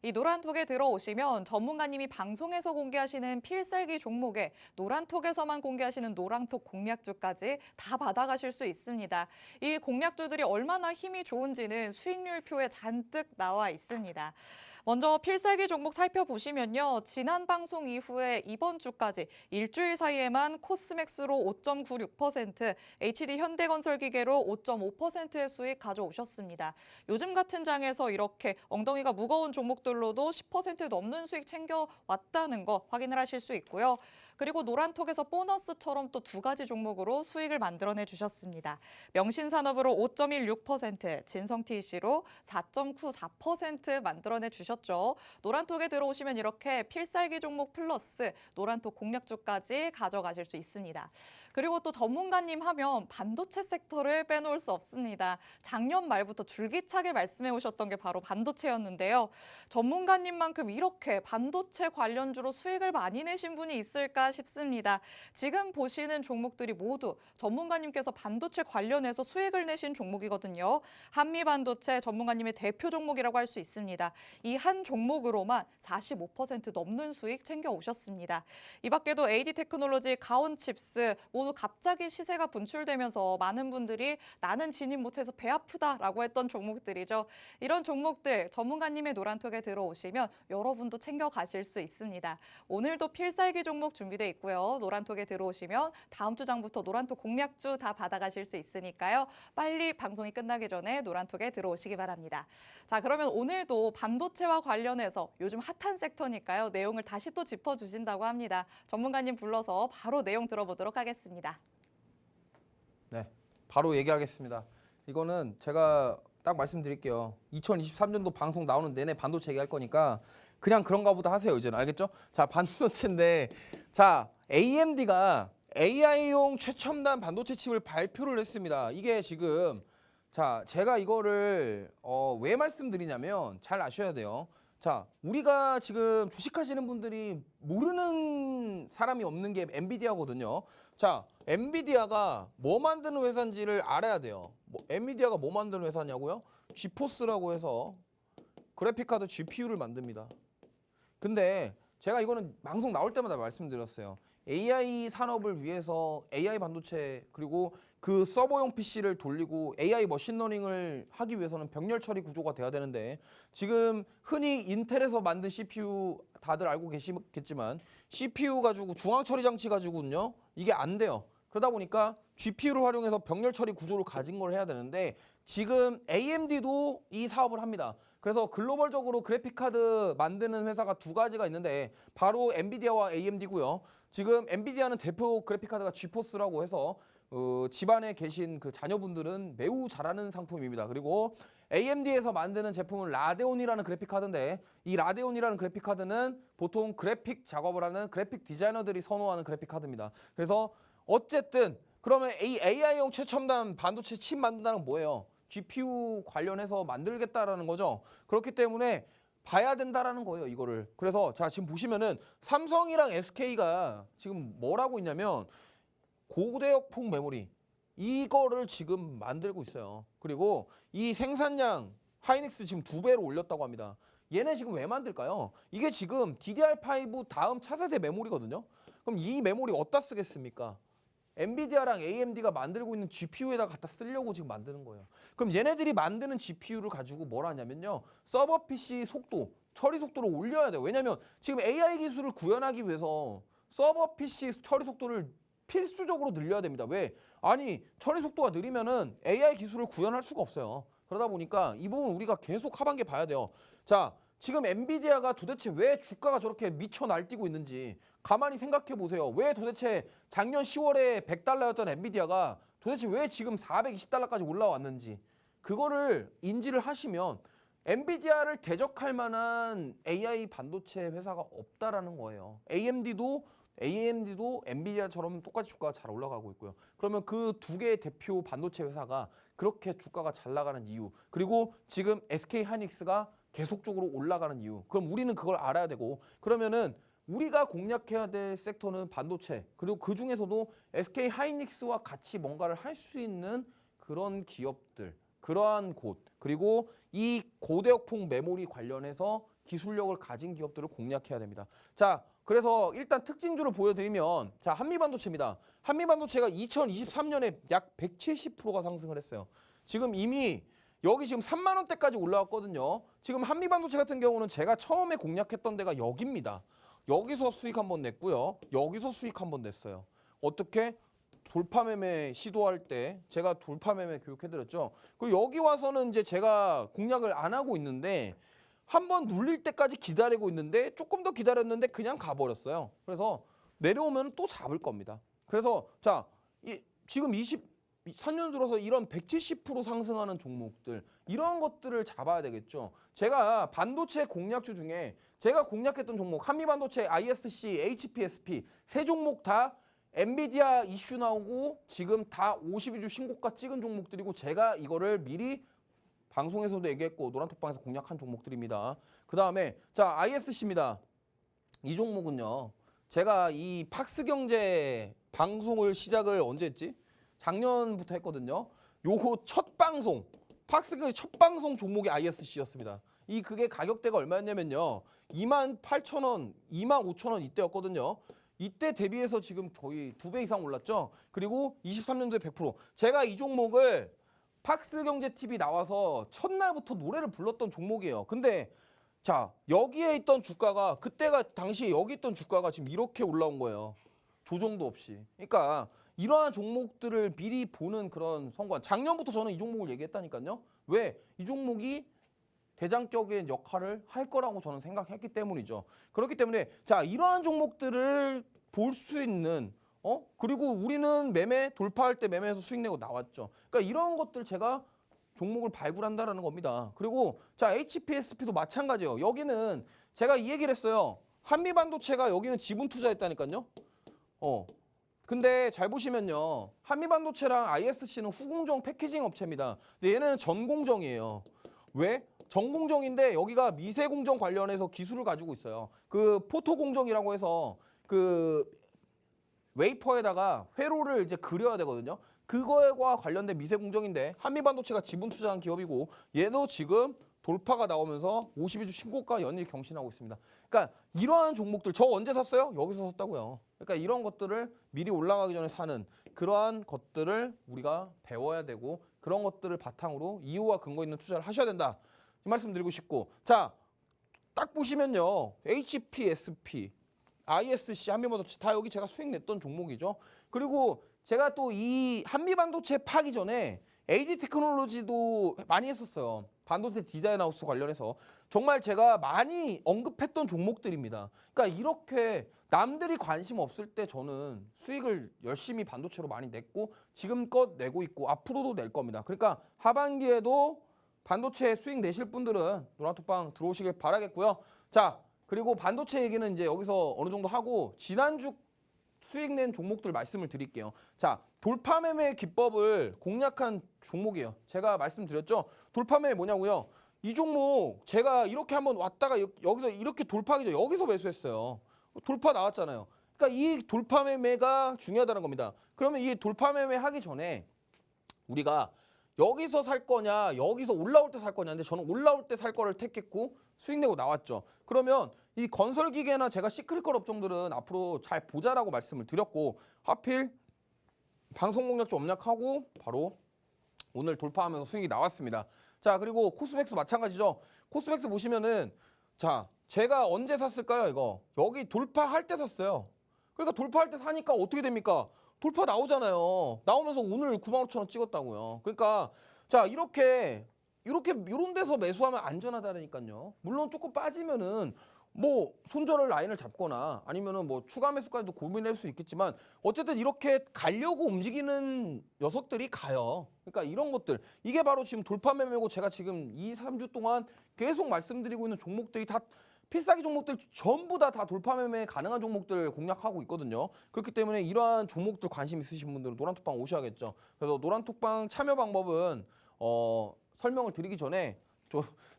이 노란톡에 들어오시면 전문가님이 방송에서 공개하시는 필살기 종목에 노란톡에서만 공개하시는 노란톡 공략주까지 다 받아가실 수 있습니다. 이 공략주들이 얼마나 힘이 좋은지는 수익률표에 잔뜩 나와 있습니다. 먼저 필살기 종목 살펴보시면요. 지난 방송 이후에 이번 주까지 일주일 사이에만 코스맥스로 5.96%, HD 현대건설기계로 5.5%의 수익 가져오셨습니다. 요즘 같은 장에서 이렇게 엉덩이가 무거운 종목들로도 10% 넘는 수익 챙겨왔다는 거 확인을 하실 수 있고요. 그리고 노란톡에서 보너스처럼 또 두 가지 종목으로 수익을 만들어내 주셨습니다. 명신산업으로 5.16%, 진성TC로 4.94% 만들어내 주셨죠. 노란톡에 들어오시면 이렇게 필살기 종목 플러스 노란톡 공략주까지 가져가실 수 있습니다. 그리고 또 전문가님 하면 반도체 섹터를 빼놓을 수 없습니다. 작년 말부터 줄기차게 말씀해 오셨던 게 바로 반도체였는데요. 전문가님만큼 이렇게 반도체 관련주로 수익을 많이 내신 분이 있을까 싶습니다. 지금 보시는 종목들이 모두 전문가님께서 반도체 관련해서 수익을 내신 종목이거든요. 한미반도체 전문가님의 대표 종목이라고 할 수 있습니다. 이 한 종목으로만 45% 넘는 수익 챙겨 오셨습니다. 이 밖에도 AD테크놀로지, 가온칩스 모두 갑자기 시세가 분출되면서 많은 분들이 나는 진입 못해서 배 아프다라고 했던 종목들이죠. 이런 종목들 전문가님의 노란톡에 들어오시면 여러분도 챙겨 가실 수 있습니다. 오늘도 필살기 종목 준비되어 있고요. 노란톡에 들어오시면 다음 주 장부터 노란톡 공략주 다 받아가실 수 있으니까요. 빨리 방송이 끝나기 전에 노란톡에 들어오시기 바랍니다. 자, 그러면 오늘도 반도체와 관련해서 요즘 핫한 섹터니까요. 내용을 다시 또 짚어주신다고 합니다. 전문가님 불러서 바로 내용 들어보도록 하겠습니다. 네, 바로 얘기하겠습니다. 이거는 제가 딱 말씀드릴게요. 2023년도 방송 나오는 내내 반도체 얘기할 거니까 그냥 그런가 보다 하세요. 이제는 알겠죠? 자, 반도체인데 자, AMD가 AI용 최첨단 반도체 칩을 발표를 했습니다. 이게 지금 자, 제가 이거를 왜 말씀드리냐면 잘 아셔야 돼요. 자, 우리가 지금 주식하시는 분들이 모르는 사람이 없는 게 엔비디아거든요. 자, 엔비디아가 뭐 만드는 회사인지를 알아야 돼요. 엔비디아가 뭐 만드는 회사냐고요? 지포스라고 해서 그래픽카드 GPU를 만듭니다. 근데 제가 이거는 방송 나올 때마다 말씀드렸어요. AI 산업을 위해서 AI 반도체 그리고 그 서버용 PC를 돌리고 AI 머신러닝을 하기 위해서는 병렬 처리 구조가 돼야 되는데 지금 흔히 인텔에서 만든 CPU 다들 알고 계시겠지만 CPU 가지고 중앙 처리 장치 가지고는요 이게 안 돼요. 그러다 보니까 GPU를 활용해서 병렬 처리 구조를 가진 걸 해야 되는데 지금 AMD도 이 사업을 합니다. 그래서 글로벌적으로 그래픽카드 만드는 회사가 두 가지가 있는데 바로 엔비디아와 AMD고요. 지금 엔비디아는 대표 그래픽카드가 지포스라고 해서 집안에 계신 그 자녀분들은 매우 잘하는 상품입니다. 그리고 AMD에서 만드는 제품은 라데온이라는 그래픽카드인데 이 라데온이라는 그래픽카드는 보통 그래픽 작업을 하는 그래픽 디자이너들이 선호하는 그래픽카드입니다. 그래서 어쨌든 그러면 이 AI용 최첨단 반도체 칩 만든다는 건 뭐예요? GPU 관련해서 만들겠다라는 거죠. 그렇기 때문에 봐야 된다라는 거예요, 이거를. 그래서 자, 지금 보시면은 삼성이랑 SK가 지금 뭐라고 있냐면 고대역폭 메모리 이거를 지금 만들고 있어요. 그리고 이 생산량 하이닉스 지금 2배로 올렸다고 합니다. 얘네 지금 왜 만들까요? 이게 지금 DDR5 다음 차세대 메모리거든요. 그럼 이 메모리 어디다 쓰겠습니까? 엔비디아랑 AMD가 만들고 있는 GPU에다 갖다 쓰려고 지금 만드는 거예요. 그럼 얘네들이 만드는 GPU를 가지고 뭘 하냐면요. 서버 PC 속도, 처리 속도를 올려야 돼요. 왜냐면 지금 AI 기술을 구현하기 위해서 서버 PC 처리 속도를 필수적으로 늘려야 됩니다. 왜? 아니, 처리 속도가 느리면은 AI 기술을 구현할 수가 없어요. 그러다 보니까 이 부분 우리가 계속 하반기 봐야 돼요. 자, 지금 엔비디아가 도대체 왜 주가가 저렇게 미쳐 날뛰고 있는지 가만히 생각해 보세요. 왜 도대체 작년 10월에 100달러였던 엔비디아가 도대체 왜 지금 420달러까지 올라왔는지 그거를 인지를 하시면 엔비디아를 대적할 만한 AI 반도체 회사가 없다라는 거예요. AMD도 엔비디아처럼 똑같이 주가가 잘 올라가고 있고요. 그러면 그 두 개의 대표 반도체 회사가 그렇게 주가가 잘 나가는 이유, 그리고 지금 SK 하이닉스가 계속적으로 올라가는 이유. 그럼 우리는 그걸 알아야 되고, 그러면은 우리가 공략해야 될 섹터는 반도체, 그리고 그 중에서도 SK 하이닉스와 같이 뭔가를 할 수 있는 그런 기업들, 그러한 곳, 그리고 이 고대역폭 메모리 관련해서 기술력을 가진 기업들을 공략해야 됩니다. 자, 그래서 일단 특징주를 보여드리면 자, 한미반도체입니다. 한미반도체가 2023년에 약 170%가 상승을 했어요. 지금 이미 여기 지금 3만 원대까지 올라왔거든요. 지금 한미반도체 같은 경우는 제가 처음에 공략했던 데가 여기입니다. 여기서 수익 한번 냈고요. 여기서 수익 한번 냈어요. 어떻게? 돌파 매매 시도할 때 제가 돌파 매매 교육해드렸죠. 그리고 여기 와서는 이제 제가 공략을 안 하고 있는데 한번 눌릴 때까지 기다리고 있는데 조금 더 기다렸는데 그냥 가버렸어요. 그래서 내려오면 또 잡을 겁니다. 그래서 자, 지금 23년 들어서 이런 170% 상승하는 종목들 이런 것들을 잡아야 되겠죠. 제가 반도체 공략주 중에 제가 공략했던 종목 한미반도체, ISC, HPSP 세 종목 다 엔비디아 이슈 나오고 지금 다 52주 신고가 찍은 종목들이고 제가 이거를 미리 방송에서도 얘기했고 노란톡방에서 공략한 종목들입니다. 그 다음에 자 ISC입니다. 이 종목은요. 제가 이 팍스경제 방송을 시작을 언제 했지? 작년부터 했거든요. 요거 첫 방송 팍스경제 첫 방송 종목이 ISC였습니다. 그게 가격대가 얼마였냐면요. 28,000원, 25,000원 이때였거든요. 이때 대비해서 지금 거의 2배 이상 올랐죠. 그리고 23년도에 100%. 제가 이 종목을 팍스경제TV 나와서 첫날부터 노래를 불렀던 종목이에요. 근데 자 여기에 있던 주가가 그때가 당시에 여기 있던 주가가 지금 이렇게 올라온 거예요. 조정도 없이. 그러니까 이러한 종목들을 미리 보는 그런 선관. 작년부터 저는 이 종목을 얘기했다니까요. 왜? 이 종목이 대장격의 역할을 할 거라고 저는 생각했기 때문이죠. 그렇기 때문에 자 이러한 종목들을 볼 수 있는 그리고 우리는 매매 돌파할 때 매매해서 수익 내고 나왔죠. 그러니까 이런 것들 제가 종목을 발굴한다라는 겁니다. 그리고 자 HPSP도 마찬가지예요. 여기는 제가 이 얘기를 했어요. 한미반도체가 여기는 지분 투자했다니까요. 근데 잘 보시면요. 한미반도체랑 ISC는 후공정 패키징 업체입니다. 근데 얘네는 전공정이에요. 왜? 전공정인데 여기가 미세공정 관련해서 기술을 가지고 있어요. 그 포토공정이라고 해서 그 웨이퍼에다가 회로를 이제 그려야 되거든요. 그거와 관련된 미세공정인데 한미반도체가 지분 투자한 기업이고 얘도 지금 돌파가 나오면서 52주 신고가 연일 경신하고 있습니다. 그러니까 이러한 종목들 저 언제 샀어요? 여기서 샀다고요. 그러니까 이런 것들을 미리 올라가기 전에 사는 그러한 것들을 우리가 배워야 되고 그런 것들을 바탕으로 이유와 근거 있는 투자를 하셔야 된다. 이 말씀 드리고 싶고 자, 딱 보시면요. HPSP, ISC, 한미반도체 다 여기 제가 수익 냈던 종목이죠. 그리고 제가 또 이 한미반도체 파기 전에 AG테크놀로지도 많이 했었어요. 반도체 디자인 하우스 관련해서 정말 제가 많이 언급했던 종목들입니다. 그러니까 이렇게 남들이 관심 없을 때 저는 수익을 열심히 반도체로 많이 냈고 지금껏 내고 있고 앞으로도 낼 겁니다. 그러니까 하반기에도 반도체 수익 내실 분들은 노란톡방 들어오시길 바라겠고요. 자, 그리고 반도체 얘기는 이제 여기서 어느 정도 하고 지난주 수익 낸 종목들 말씀을 드릴게요. 자, 돌파 매매 기법을 공략한 종목이에요. 제가 말씀드렸죠. 돌파 매매 뭐냐고요? 이 종목 제가 이렇게 한번 왔다가 여기서 이렇게 돌파하기 전에 여기서 매수했어요. 돌파 나왔잖아요. 그러니까 이 돌파 매매가 중요하다는 겁니다. 그러면 이 돌파 매매 하기 전에 우리가 여기서 살 거냐 여기서 올라올 때 살 거냐인데 저는 올라올 때 살 거를 택했고 수익 내고 나왔죠. 그러면 이 건설기계나 제가 시크릿컬 업종들은 앞으로 잘 보자라고 말씀을 드렸고 하필 방송 공략 좀 업력하고 바로 오늘 돌파하면서 수익이 나왔습니다. 자, 그리고 코스맥스 마찬가지죠. 코스맥스 보시면은 자 제가 언제 샀을까요? 이거 여기 돌파할 때 샀어요. 그러니까 돌파할 때 사니까 어떻게 됩니까? 돌파 나오잖아요. 나오면서 오늘 95,000원 찍었다고요. 그러니까 자 이렇게 이런 데서 매수하면 안전하다니까요. 물론 조금 빠지면은 뭐 손절을 라인을 잡거나 아니면은 뭐 추가 매수까지도 고민할 수 있겠지만 어쨌든 이렇게 가려고 움직이는 녀석들이 가요. 그러니까 이런 것들 이게 바로 지금 돌파 매매고 제가 지금 2-3주 동안 계속 말씀드리고 있는 종목들이 다 필살기 종목들 전부 다 돌파 매매 가능한 종목들 공략하고 있거든요. 그렇기 때문에 이러한 종목들 관심 있으신 분들은 노란톡방 오셔야겠죠. 그래서 노란톡방 참여 방법은 설명을 드리기 전에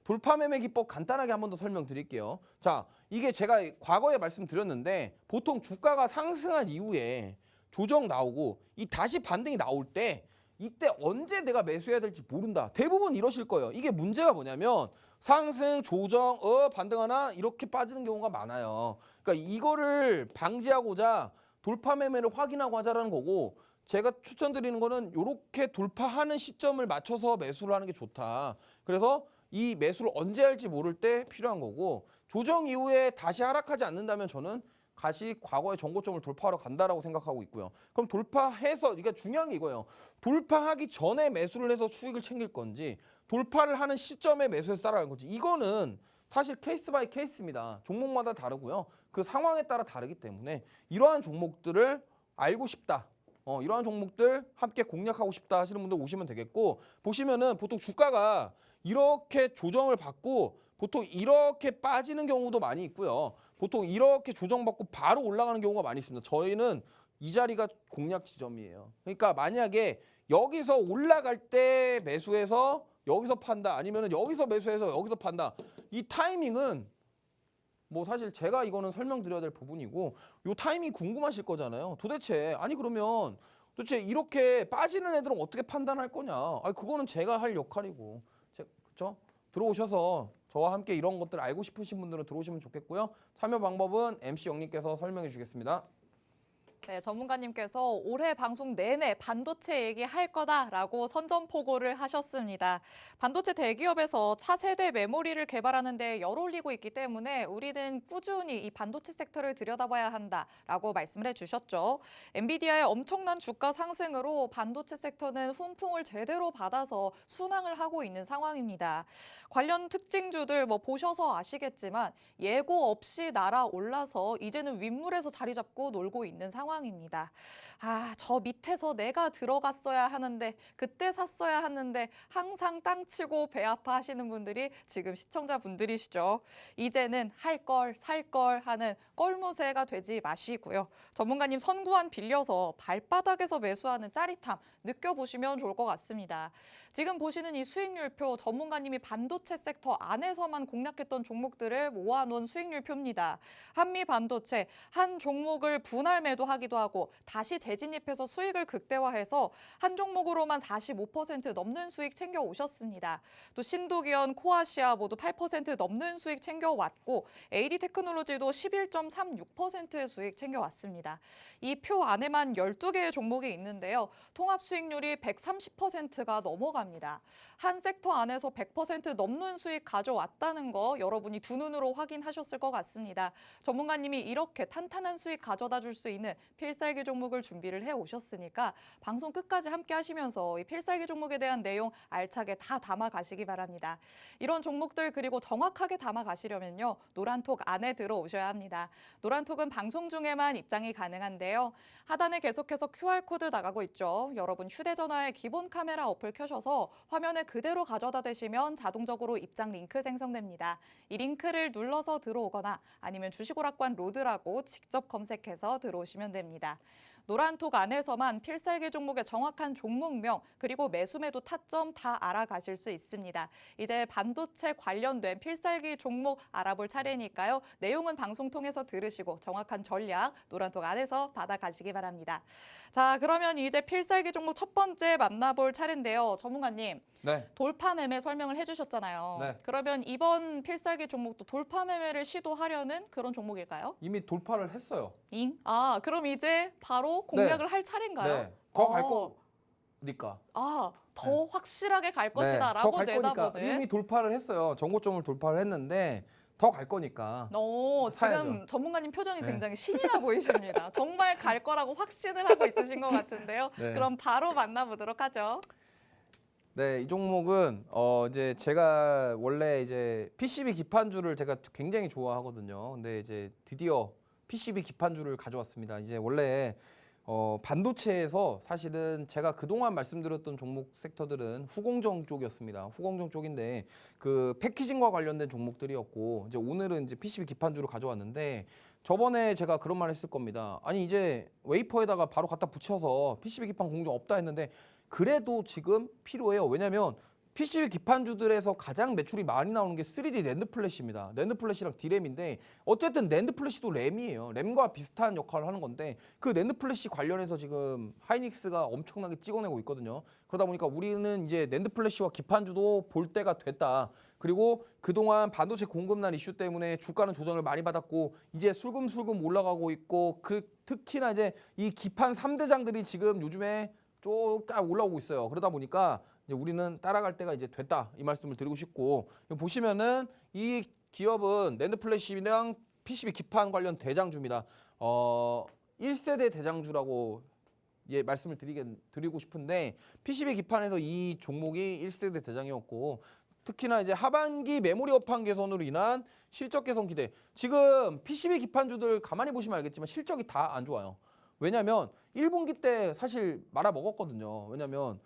돌파 매매 기법 간단하게 한 번 더 설명드릴게요. 자, 이게 제가 과거에 말씀드렸는데 보통 주가가 상승한 이후에 조정 나오고 이 다시 반등이 나올 때 이때 언제 내가 매수해야 될지 모른다. 대부분 이러실 거예요. 이게 문제가 뭐냐면 상승, 조정, 반등하나 이렇게 빠지는 경우가 많아요. 그러니까 이거를 방지하고자 돌파 매매를 확인하고 하자라는 거고 제가 추천드리는 거는 이렇게 돌파하는 시점을 맞춰서 매수를 하는 게 좋다. 그래서 이 매수를 언제 할지 모를 때 필요한 거고 조정 이후에 다시 하락하지 않는다면 저는 다시 과거의 정고점을 돌파하러 간다라고 생각하고 있고요. 그럼 돌파해서 이게 중요한 게 이거예요. 돌파하기 전에 매수를 해서 수익을 챙길 건지 돌파를 하는 시점에 매수해서 따라가는 건지 이거는 사실 케이스 바이 케이스입니다. 종목마다 다르고요. 그 상황에 따라 다르기 때문에 이러한 종목들을 알고 싶다. 이러한 종목들 함께 공략하고 싶다 하시는 분들 오시면 되겠고 보시면은 보통 주가가 이렇게 조정을 받고 보통 이렇게 빠지는 경우도 많이 있고요. 보통 이렇게 조정받고 바로 올라가는 경우가 많이 있습니다. 저희는 이 자리가 공략 지점이에요. 그러니까 만약에 여기서 올라갈 때 매수해서 여기서 판다 아니면은 여기서 매수해서 여기서 판다 이 타이밍은 뭐 사실 제가 이거는 설명드려야 될 부분이고 요 타이밍 궁금하실 거잖아요. 도대체 아니 그러면 도대체 이렇게 빠지는 애들은 어떻게 판단할 거냐? 아니 그거는 제가 할 역할이고, 그렇죠? 들어오셔서 저와 함께 이런 것들 알고 싶으신 분들은 들어오시면 좋겠고요. 참여 방법은 MC 영님께서 설명해 주겠습니다. 네, 전문가님께서 올해 방송 내내 반도체 얘기할 거다라고 선전포고를 하셨습니다. 반도체 대기업에서 차세대 메모리를 개발하는 데 열 올리고 있기 때문에 우리는 꾸준히 이 반도체 섹터를 들여다봐야 한다라고 말씀을 해주셨죠. 엔비디아의 엄청난 주가 상승으로 반도체 sek터는 훈풍을 제대로 받아서 순항을 하고 있는 상황입니다. 관련 특징주들 뭐 보셔서 아시겠지만 예고 없이 날아올라서 이제는 윗물에서 자리 잡고 놀고 있는 상황입니다. 저 밑에서 내가 들어갔어야 하는데 그때 샀어야 하는데 항상 땅 치고 배 아파하시는 분들이 지금 시청자분들이시죠. 이제는 할 걸 살 걸 하는 껄무새가 되지 마시고요. 전문가님 선구안 빌려서 발바닥에서 매수하는 짜릿함 느껴보시면 좋을 것 같습니다. 지금 보시는 이 수익률표 전문가님이 반도체 섹터 안에서만 공략했던 종목들을 모아놓은 수익률표입니다. 한미 반도체 한 종목을 분할 매도하기도 하고 다시 재진입해서 수익을 극대화해서 한 종목으로만 45% 넘는 수익 챙겨 오셨습니다. 또 신도기현, 코아시아 모두 8% 넘는 수익 챙겨왔고 AD 테크놀로지도 11.36%의 수익 챙겨왔습니다. 이 표 안에만 12개의 종목이 있는데요. 통합 수익률이 130%가 넘어갑니다. 한 섹터 안에서 100% 넘는 수익 가져왔다는 거 여러분이 두 눈으로 확인하셨을 것 같습니다. 전문가님이 이렇게 탄탄한 수익 가져다 줄 수 있는 필살기 종목을 준비를 해 오셨으니까 방송 끝까지 함께 하시면서 이 필살기 종목에 대한 내용 알차게 다 담아 가시기 바랍니다. 이런 종목들 그리고 정확하게 담아 가시려면요. 노란톡 안에 들어오셔야 합니다. 노란톡은 방송 중에만 입장이 가능한데요. 하단에 계속해서 QR코드 나가고 있죠. 여러분 휴대전화에 기본 카메라 어플 켜셔서 화면에 그대로 가져다 대시면 자동적으로 입장 링크 생성됩니다. 이 링크를 눌러서 들어오거나 아니면 주식오락관 로드라고 직접 검색해서 들어오시면 됩니다. 노란톡 안에서만 필살기 종목의 정확한 종목명 그리고 매수매도 타점 다 알아가실 수 있습니다. 이제 반도체 관련된 필살기 종목 알아볼 차례니까요. 내용은 방송 통해서 들으시고 정확한 전략 노란톡 안에서 받아가시기 바랍니다. 자, 그러면 이제 필살기 종목 첫 번째 만나볼 차례인데요. 전문가님. 네. 돌파 매매 설명을 해주셨잖아요. 네. 그러면 이번 필살기 종목도 돌파 매매를 시도하려는 그런 종목일까요? 이미 돌파를 했어요. 그럼 이제 바로 공략을 할 차례인가요? 네. 더 갈 거니까. 더 확실하게 갈 더 것이다라고 갈 거니까. 내다보는. 이미 돌파를 했어요. 정고점을 돌파를 했는데 더 갈 거니까. 지금 사야죠. 전문가님 표정이 네. 굉장히 신이 나 보이십니다. 정말 갈 거라고 확신을 하고 있으신 것 같은데요. 네. 그럼 바로 만나보도록 하죠. 네, 이 종목은 이제 제가 원래 이제 PCB 기판주를 제가 굉장히 좋아하거든요. 근데 이제 드디어 PCB 기판주를 가져왔습니다. 이제 원래 반도체에서 사실은 제가 그동안 말씀드렸던 종목 섹터들은 후공정 쪽이었습니다. 후공정 쪽인데 그 패키징과 관련된 종목들이었고 이제 오늘은 이제 PCB 기판주를 가져왔는데 저번에 제가 그런 말 했을 겁니다. 아니 이제 웨이퍼에다가 바로 갖다 붙여서 PCB 기판 공정 없다 했는데 그래도 지금 필요해요. 왜냐면 PCB 기판주들에서 가장 매출이 많이 나오는 게 3D 낸드 플래시입니다. 낸드 플래시랑 D램인데 어쨌든 낸드 플래시도 램이에요. 램과 비슷한 역할을 하는 건데 그 낸드 플래시 관련해서 지금 하이닉스가 엄청나게 찍어내고 있거든요. 그러다 보니까 우리는 이제 낸드 플래시와 기판주도 볼 때가 됐다. 그리고 그동안 반도체 공급난 이슈 때문에 주가는 조정을 많이 받았고 이제 술금술금 올라가고 있고 특히나 이제 이 기판 3대장들이 지금 요즘에 쪼까 올라오고 있어요. 그러다 보니까 이제 우리는 따라갈 때가 이제 됐다 이 말씀을 드리고 싶고 보시면은 이 기업은 낸드 플래시랑 PCB 기판 관련 대장주입니다. 1세대 대장주라고 말씀을 드리고 싶은데 PCB 기판에서 이 종목이 1세대 대장이었고 특히나 이제 하반기 메모리 업황 개선으로 인한 실적 개선 기대. 지금 PCB 기판주들 가만히 보시면 알겠지만 실적이 다 안 좋아요. 왜냐면 1분기 때 사실 말아 먹었거든요. 왜냐면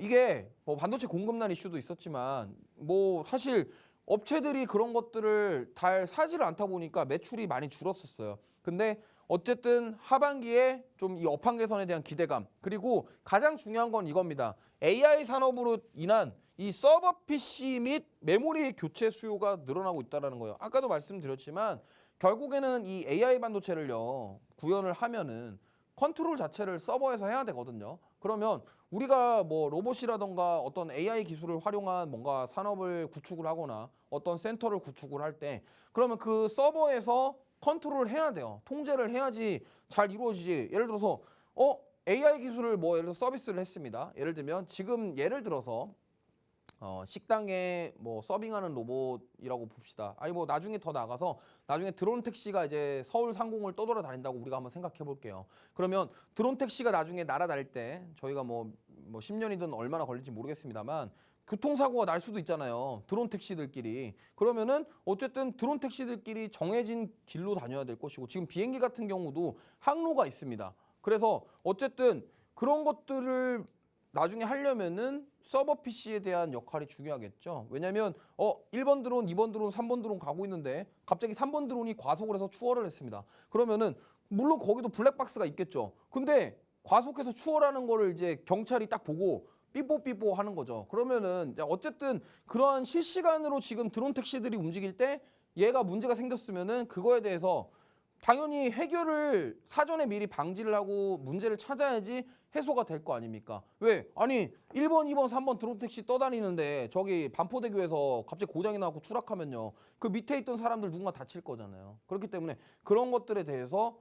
이게 뭐 반도체 공급난 이슈도 있었지만 뭐 사실 업체들이 그런 것들을 잘 사지를 않다 보니까 매출이 많이 줄었었어요. 근데 어쨌든 하반기에 좀 이 업황 개선에 대한 기대감 그리고 가장 중요한 건 이겁니다. AI 산업으로 인한 이 서버 PC 및 메모리 교체 수요가 늘어나고 있다는 거예요. 아까도 말씀드렸지만 결국에는 이 AI 반도체를요 구현을 하면은 컨트롤 자체를 서버에서 해야 되거든요. 그러면 우리가 뭐 로봇이라던가 어떤 AI 기술을 활용한 뭔가 산업을 구축을 하거나 어떤 센터를 구축을 할 때 그러면 그 서버에서 컨트롤을 해야 돼요. 통제를 해야지 잘 이루어지지. 예를 들어서 AI 기술을 뭐 예를 들어 서비스를 했습니다. 예를 들면 지금 예를 들어서 식당에 뭐 서빙하는 로봇이라고 봅시다. 아니 뭐 나중에 더 나가서 나중에 드론 택시가 이제 서울 상공을 떠돌아다닌다고 우리가 한번 생각해 볼게요. 그러면 드론 택시가 나중에 날아다닐 때 저희가 뭐 10년이든 얼마나 걸릴지 모르겠습니다만 교통사고가 날 수도 있잖아요. 드론 택시들끼리. 그러면은 어쨌든 드론 택시들끼리 정해진 길로 다녀야 될 것이고 지금 비행기 같은 경우도 항로가 있습니다. 그래서 어쨌든 그런 것들을 나중에 하려면은 서버 PC에 대한 역할이 중요하겠죠. 왜냐하면 1번 드론, 2번 드론, 3번 드론 가고 있는데 갑자기 3번 드론이 과속을 해서 추월을 했습니다. 그러면은 물론 거기도 블랙박스가 있겠죠. 근데 과속해서 추월하는 거를 이제 경찰이 딱 보고 삐뽀삐뽀 하는 거죠. 그러면은 어쨌든 그러한 실시간으로 지금 드론 택시들이 움직일 때 얘가 문제가 생겼으면은 그거에 대해서 당연히 해결을 사전에 미리 방지를 하고 문제를 찾아야지 해소가 될 거 아닙니까? 왜? 아니 1번, 2번, 3번 드론 택시 떠다니는데 저기 반포대교에서 갑자기 고장이 나고 추락하면요. 그 밑에 있던 사람들 누군가 다칠 거잖아요. 그렇기 때문에 그런 것들에 대해서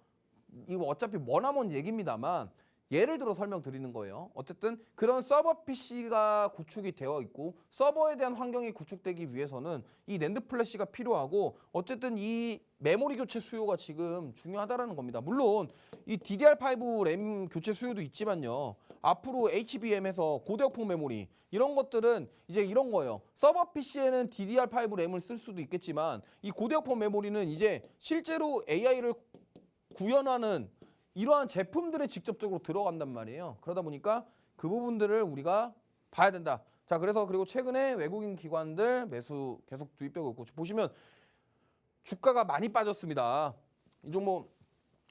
이거 어차피 머나먼 얘기입니다만 예를 들어 설명드리는 거예요. 어쨌든 그런 서버 PC가 구축이 되어 있고 서버에 대한 환경이 구축되기 위해서는 이 낸드 플래시가 필요하고 어쨌든 이 메모리 교체 수요가 지금 중요하다라는 겁니다. 물론 이 DDR5 램 교체 수요도 있지만요. 앞으로 HBM에서 고대역폭 메모리 이런 것들은 이제 이런 거예요. 서버 PC에는 DDR5 램을 쓸 수도 있겠지만 이 고대역폭 메모리는 이제 실제로 AI를 구현하는 이러한 제품들에 직접적으로 들어간단 말이에요. 그러다 보니까 그 부분들을 우리가 봐야 된다. 자, 그래서 그리고 최근에 외국인 기관들 매수 계속 투입되고 있고 보시면 주가가 많이 빠졌습니다. 이 종목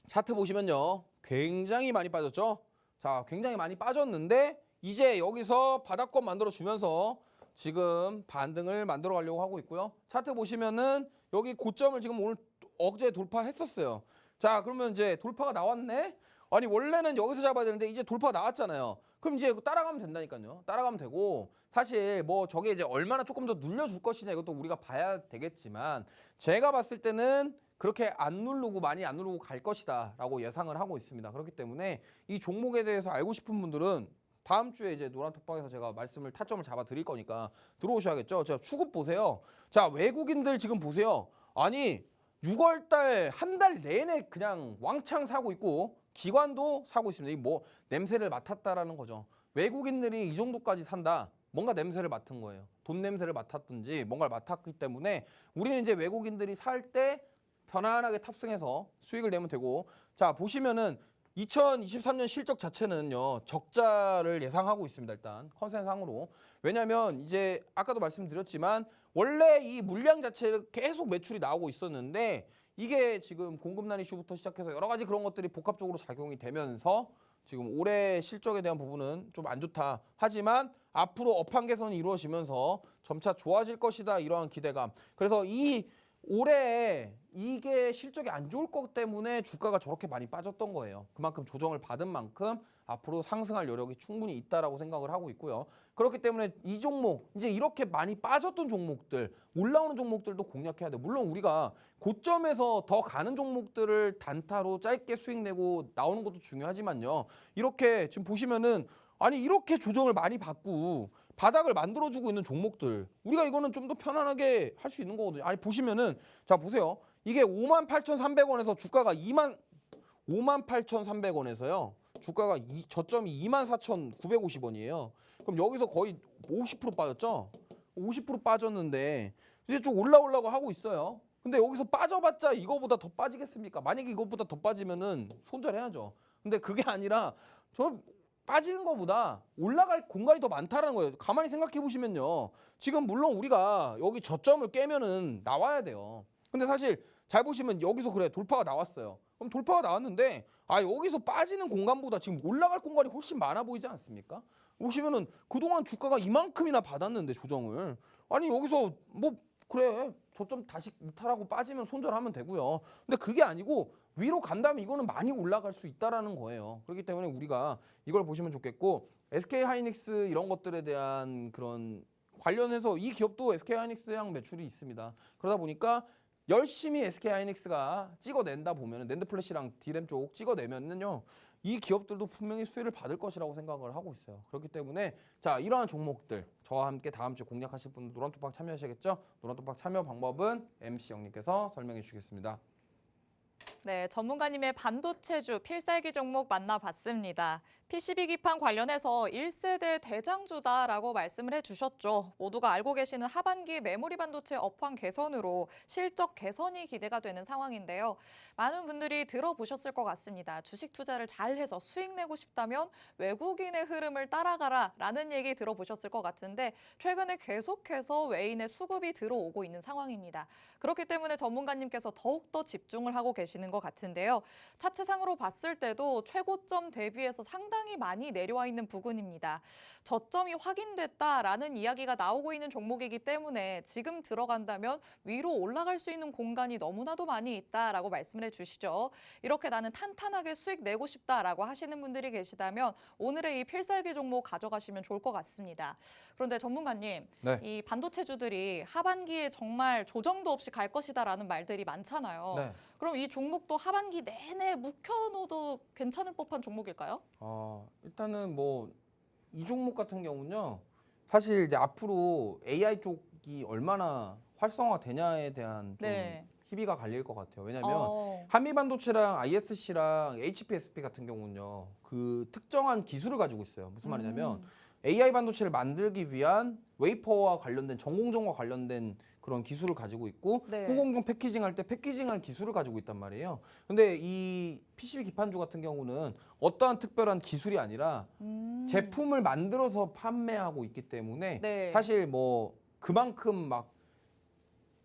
차트 보시면요. 굉장히 많이 빠졌죠. 자, 굉장히 많이 빠졌는데 이제 여기서 바닥권 만들어 주면서 지금 반등을 만들어 가려고 하고 있고요. 차트 보시면은 여기 고점을 지금 오늘 어제 돌파했었어요. 자, 그러면 이제 돌파가 나왔네? 아니 원래는 여기서 잡아야 되는데 이제 돌파가 나왔잖아요. 그럼 이제 따라가면 된다니까요. 따라가면 되고 사실 뭐 저게 이제 얼마나 조금 더 눌려줄 것이냐 이것도 우리가 봐야 되겠지만 제가 봤을 때는 그렇게 안 누르고 많이 안 누르고 갈 것이다 라고 예상을 하고 있습니다. 그렇기 때문에 이 종목에 대해서 알고 싶은 분들은 다음 주에 이제 노란톡방에서 제가 타점을 잡아 드릴 거니까 들어오셔야겠죠. 자, 추급 보세요. 자, 외국인들 지금 보세요. 아니 6월 달 한 달 내내 그냥 왕창 사고 있고 기관도 사고 있습니다. 이 뭐 냄새를 맡았다라는 거죠. 외국인들이 이 정도까지 산다. 뭔가 냄새를 맡은 거예요. 돈 냄새를 맡았든지 뭔가를 맡았기 때문에 우리는 이제 외국인들이 살 때 편안하게 탑승해서 수익을 내면 되고 자, 보시면은 2023년 실적 자체는요. 적자를 예상하고 있습니다. 일단 컨센상으로. 왜냐하면 이제 아까도 말씀드렸지만 원래 이 물량 자체를 계속 매출이 나오고 있었는데 이게 지금 공급난 이슈부터 시작해서 여러 가지 그런 것들이 복합적으로 작용이 되면서 지금 올해 실적에 대한 부분은 좀 안 좋다. 하지만 앞으로 업황 개선이 이루어지면서 점차 좋아질 것이다 이러한 기대감. 그래서 이 올해 이게 실적이 안 좋을 것 때문에 주가가 저렇게 많이 빠졌던 거예요. 그만큼 조정을 받은 만큼 앞으로 상승할 여력이 충분히 있다라고 생각을 하고 있고요. 그렇기 때문에 이 종목 이제 이렇게 많이 빠졌던 종목들 올라오는 종목들도 공략해야 돼요. 물론 우리가 고점에서 더 가는 종목들을 단타로 짧게 수익 내고 나오는 것도 중요하지만요. 이렇게 지금 보시면은 아니 이렇게 조정을 많이 받고 바닥을 만들어주고 있는 종목들 우리가 이거는 좀 더 편안하게 할 수 있는 거거든요. 아니 보시면은 자 보세요. 이게 58,300원에서 주가가 58,300원에서요. 주가가 저점이 24,950원이에요. 그럼 여기서 거의 50% 빠졌죠? 50% 빠졌는데 이제 좀 올라오려고 하고 있어요. 근데 여기서 빠져봤자 이거보다 더 빠지겠습니까? 만약에 이거보다 더 빠지면은 손절해야죠. 근데 그게 아니라 저 빠지는 것보다 올라갈 공간이 더 많다라는 거예요. 가만히 생각해 보시면요. 지금 물론 우리가 여기 저점을 깨면은 나와야 돼요. 근데 사실 잘 보시면 여기서 그래 돌파가 나왔어요. 그럼 돌파가 나왔는데 여기서 빠지는 공간보다 지금 올라갈 공간이 훨씬 많아 보이지 않습니까? 보시면은 그동안 주가가 이만큼이나 받았는데 조정을 아니 여기서 뭐 그래 저점 다시 이탈하고 빠지면 손절하면 되고요. 근데 그게 아니고 위로 간다면 이거는 많이 올라갈 수 있다라는 거예요. 그렇기 때문에 우리가 이걸 보시면 좋겠고 SK 하이닉스 이런 것들에 대한 그런 관련해서 이 기업도 SK 하이닉스랑 매출이 있습니다. 그러다 보니까 열심히 SK 하이닉스가 찍어낸다 보면은 낸드 플래시랑 D램 쪽 찍어내면은요. 이 기업들도 분명히 수혜를 받을 것이라고 생각을 하고 있어요. 그렇기 때문에 자 이러한 종목들 저와 함께 다음 주에 공략하실 분들 노란톡방 참여하시겠죠? 노란톡방 참여 방법은 MC 영님께서 설명해 주시겠습니다. 네, 전문가님의 반도체주 필살기 종목 만나봤습니다. PCB 기판 관련해서 1세대 대장주다라고 말씀을 해주셨죠. 모두가 알고 계시는 하반기 메모리 반도체 업황 개선으로 실적 개선이 기대가 되는 상황인데요. 많은 분들이 들어보셨을 것 같습니다. 주식 투자를 잘해서 수익 내고 싶다면 외국인의 흐름을 따라가라라는 얘기 들어보셨을 것 같은데 최근에 계속해서 외인의 수급이 들어오고 있는 상황입니다. 그렇기 때문에 전문가님께서 더욱더 집중을 하고 계시는 것 같은데요. 차트상으로 봤을 때도 최고점 대비해서 상당히 많이 내려와 있는 부근입니다. 저점이 확인됐다라는 이야기가 나오고 있는 종목이기 때문에 지금 들어간다면 위로 올라갈 수 있는 공간이 너무나도 많이 있다라고 말씀을 해주시죠. 이렇게 나는 탄탄하게 수익 내고 싶다라고 하시는 분들이 계시다면 오늘의 이 필살기 종목 가져가시면 좋을 것 같습니다. 그런데 전문가님, 네. 이 반도체주들이 하반기에 정말 조정도 없이 갈 것이다라는 말들이 많잖아요. 네. 그럼 이 종목도 하반기 내내 묵혀놓어도 괜찮을 법한 종목일까요? 일단은 뭐 이 종목 같은 경우는요. 사실 이제 앞으로 AI 쪽이 얼마나 활성화되냐에 대한 좀 네. 희비가 갈릴 것 같아요. 왜냐하면 어, 한미반도체랑 ISC랑 HPSP 같은 경우는요. 그 특정한 기술을 가지고 있어요. 무슨 말이냐면 AI 반도체를 만들기 위한 웨이퍼와 관련된 전공정과 관련된 그런 기술을 가지고 있고 네. 후공정 패키징 할 때 패키징할 기술을 가지고 있단 말이에요. 근데 이 PCB 기판주 같은 경우는 어떠한 특별한 기술이 아니라 제품을 만들어서 판매하고 있기 때문에 네. 사실 뭐 그만큼 막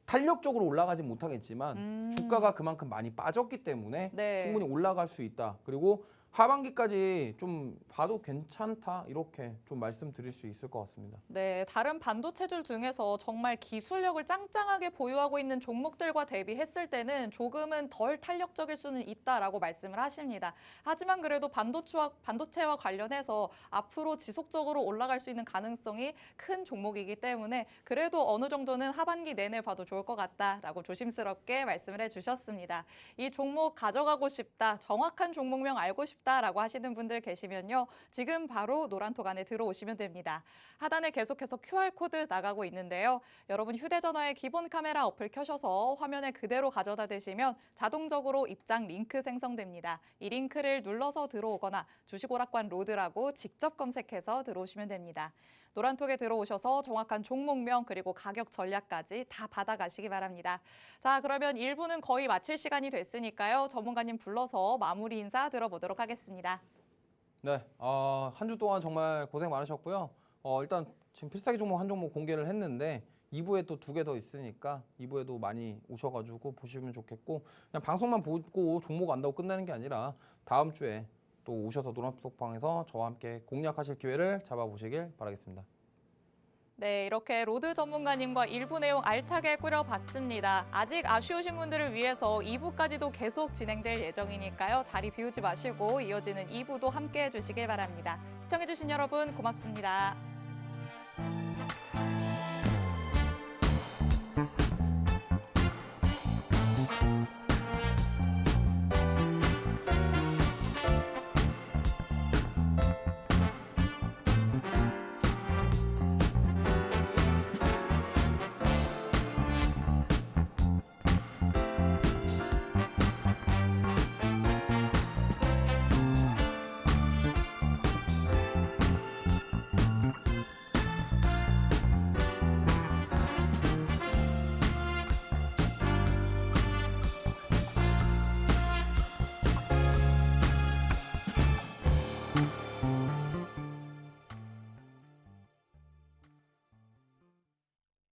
탄력적으로 올라가지 못하겠지만 주가가 그만큼 많이 빠졌기 때문에 네. 충분히 올라갈 수 있다. 그리고 하반기까지 좀 봐도 괜찮다 이렇게 좀 말씀드릴 수 있을 것 같습니다. 네, 다른 반도체줄 중에서 정말 기술력을 짱짱하게 보유하고 있는 종목들과 대비했을 때는 조금은 덜 탄력적일 수는 있다라고 말씀을 하십니다. 하지만 그래도 반도체와 관련해서 앞으로 지속적으로 올라갈 수 있는 가능성이 큰 종목이기 때문에 그래도 어느 정도는 하반기 내내 봐도 좋을 것 같다라고 조심스럽게 말씀을 해주셨습니다. 이 종목 가져가고 싶다, 정확한 종목명 알고 싶다라고 하시는 분들 계시면요. 지금 바로 노란톡 안에 들어오시면 됩니다. 하단에 계속해서 QR코드 나가고 있는데요. 여러분 휴대전화에 기본 카메라 어플 켜셔서 화면에 그대로 가져다 대시면 자동적으로 입장 링크 생성됩니다. 이 링크를 눌러서 들어오거나 주식오락관 로드라고 직접 검색해서 들어오시면 됩니다. 노란톡에 들어오셔서 정확한 종목명 그리고 가격 전략까지 다 받아가시기 바랍니다. 자, 그러면 1부는 거의 마칠 시간이 됐으니까요. 전문가님 불러서 마무리 인사 들어보도록 하겠습니다. 네, 한 주 동안 정말 고생 많으셨고요. 일단 지금 필살기 종목 한 종목 공개를 했는데 2부에 또 2개 더 있으니까 2부에도 많이 오셔가지고 보시면 좋겠고 그냥 방송만 보고 종목 안다고 끝나는 게 아니라 다음 주에 또 오셔서 노란톡방에서 저와 함께 공략하실 기회를 잡아보시길 바라겠습니다. 네, 이렇게 로드 전문가님과 일부 내용 알차게 꾸려봤습니다. 아직 아쉬우신 분들을 위해서 2부까지도 계속 진행될 예정이니까요. 자리 비우지 마시고 이어지는 2부도 함께 해주시길 바랍니다. 시청해주신 여러분 고맙습니다.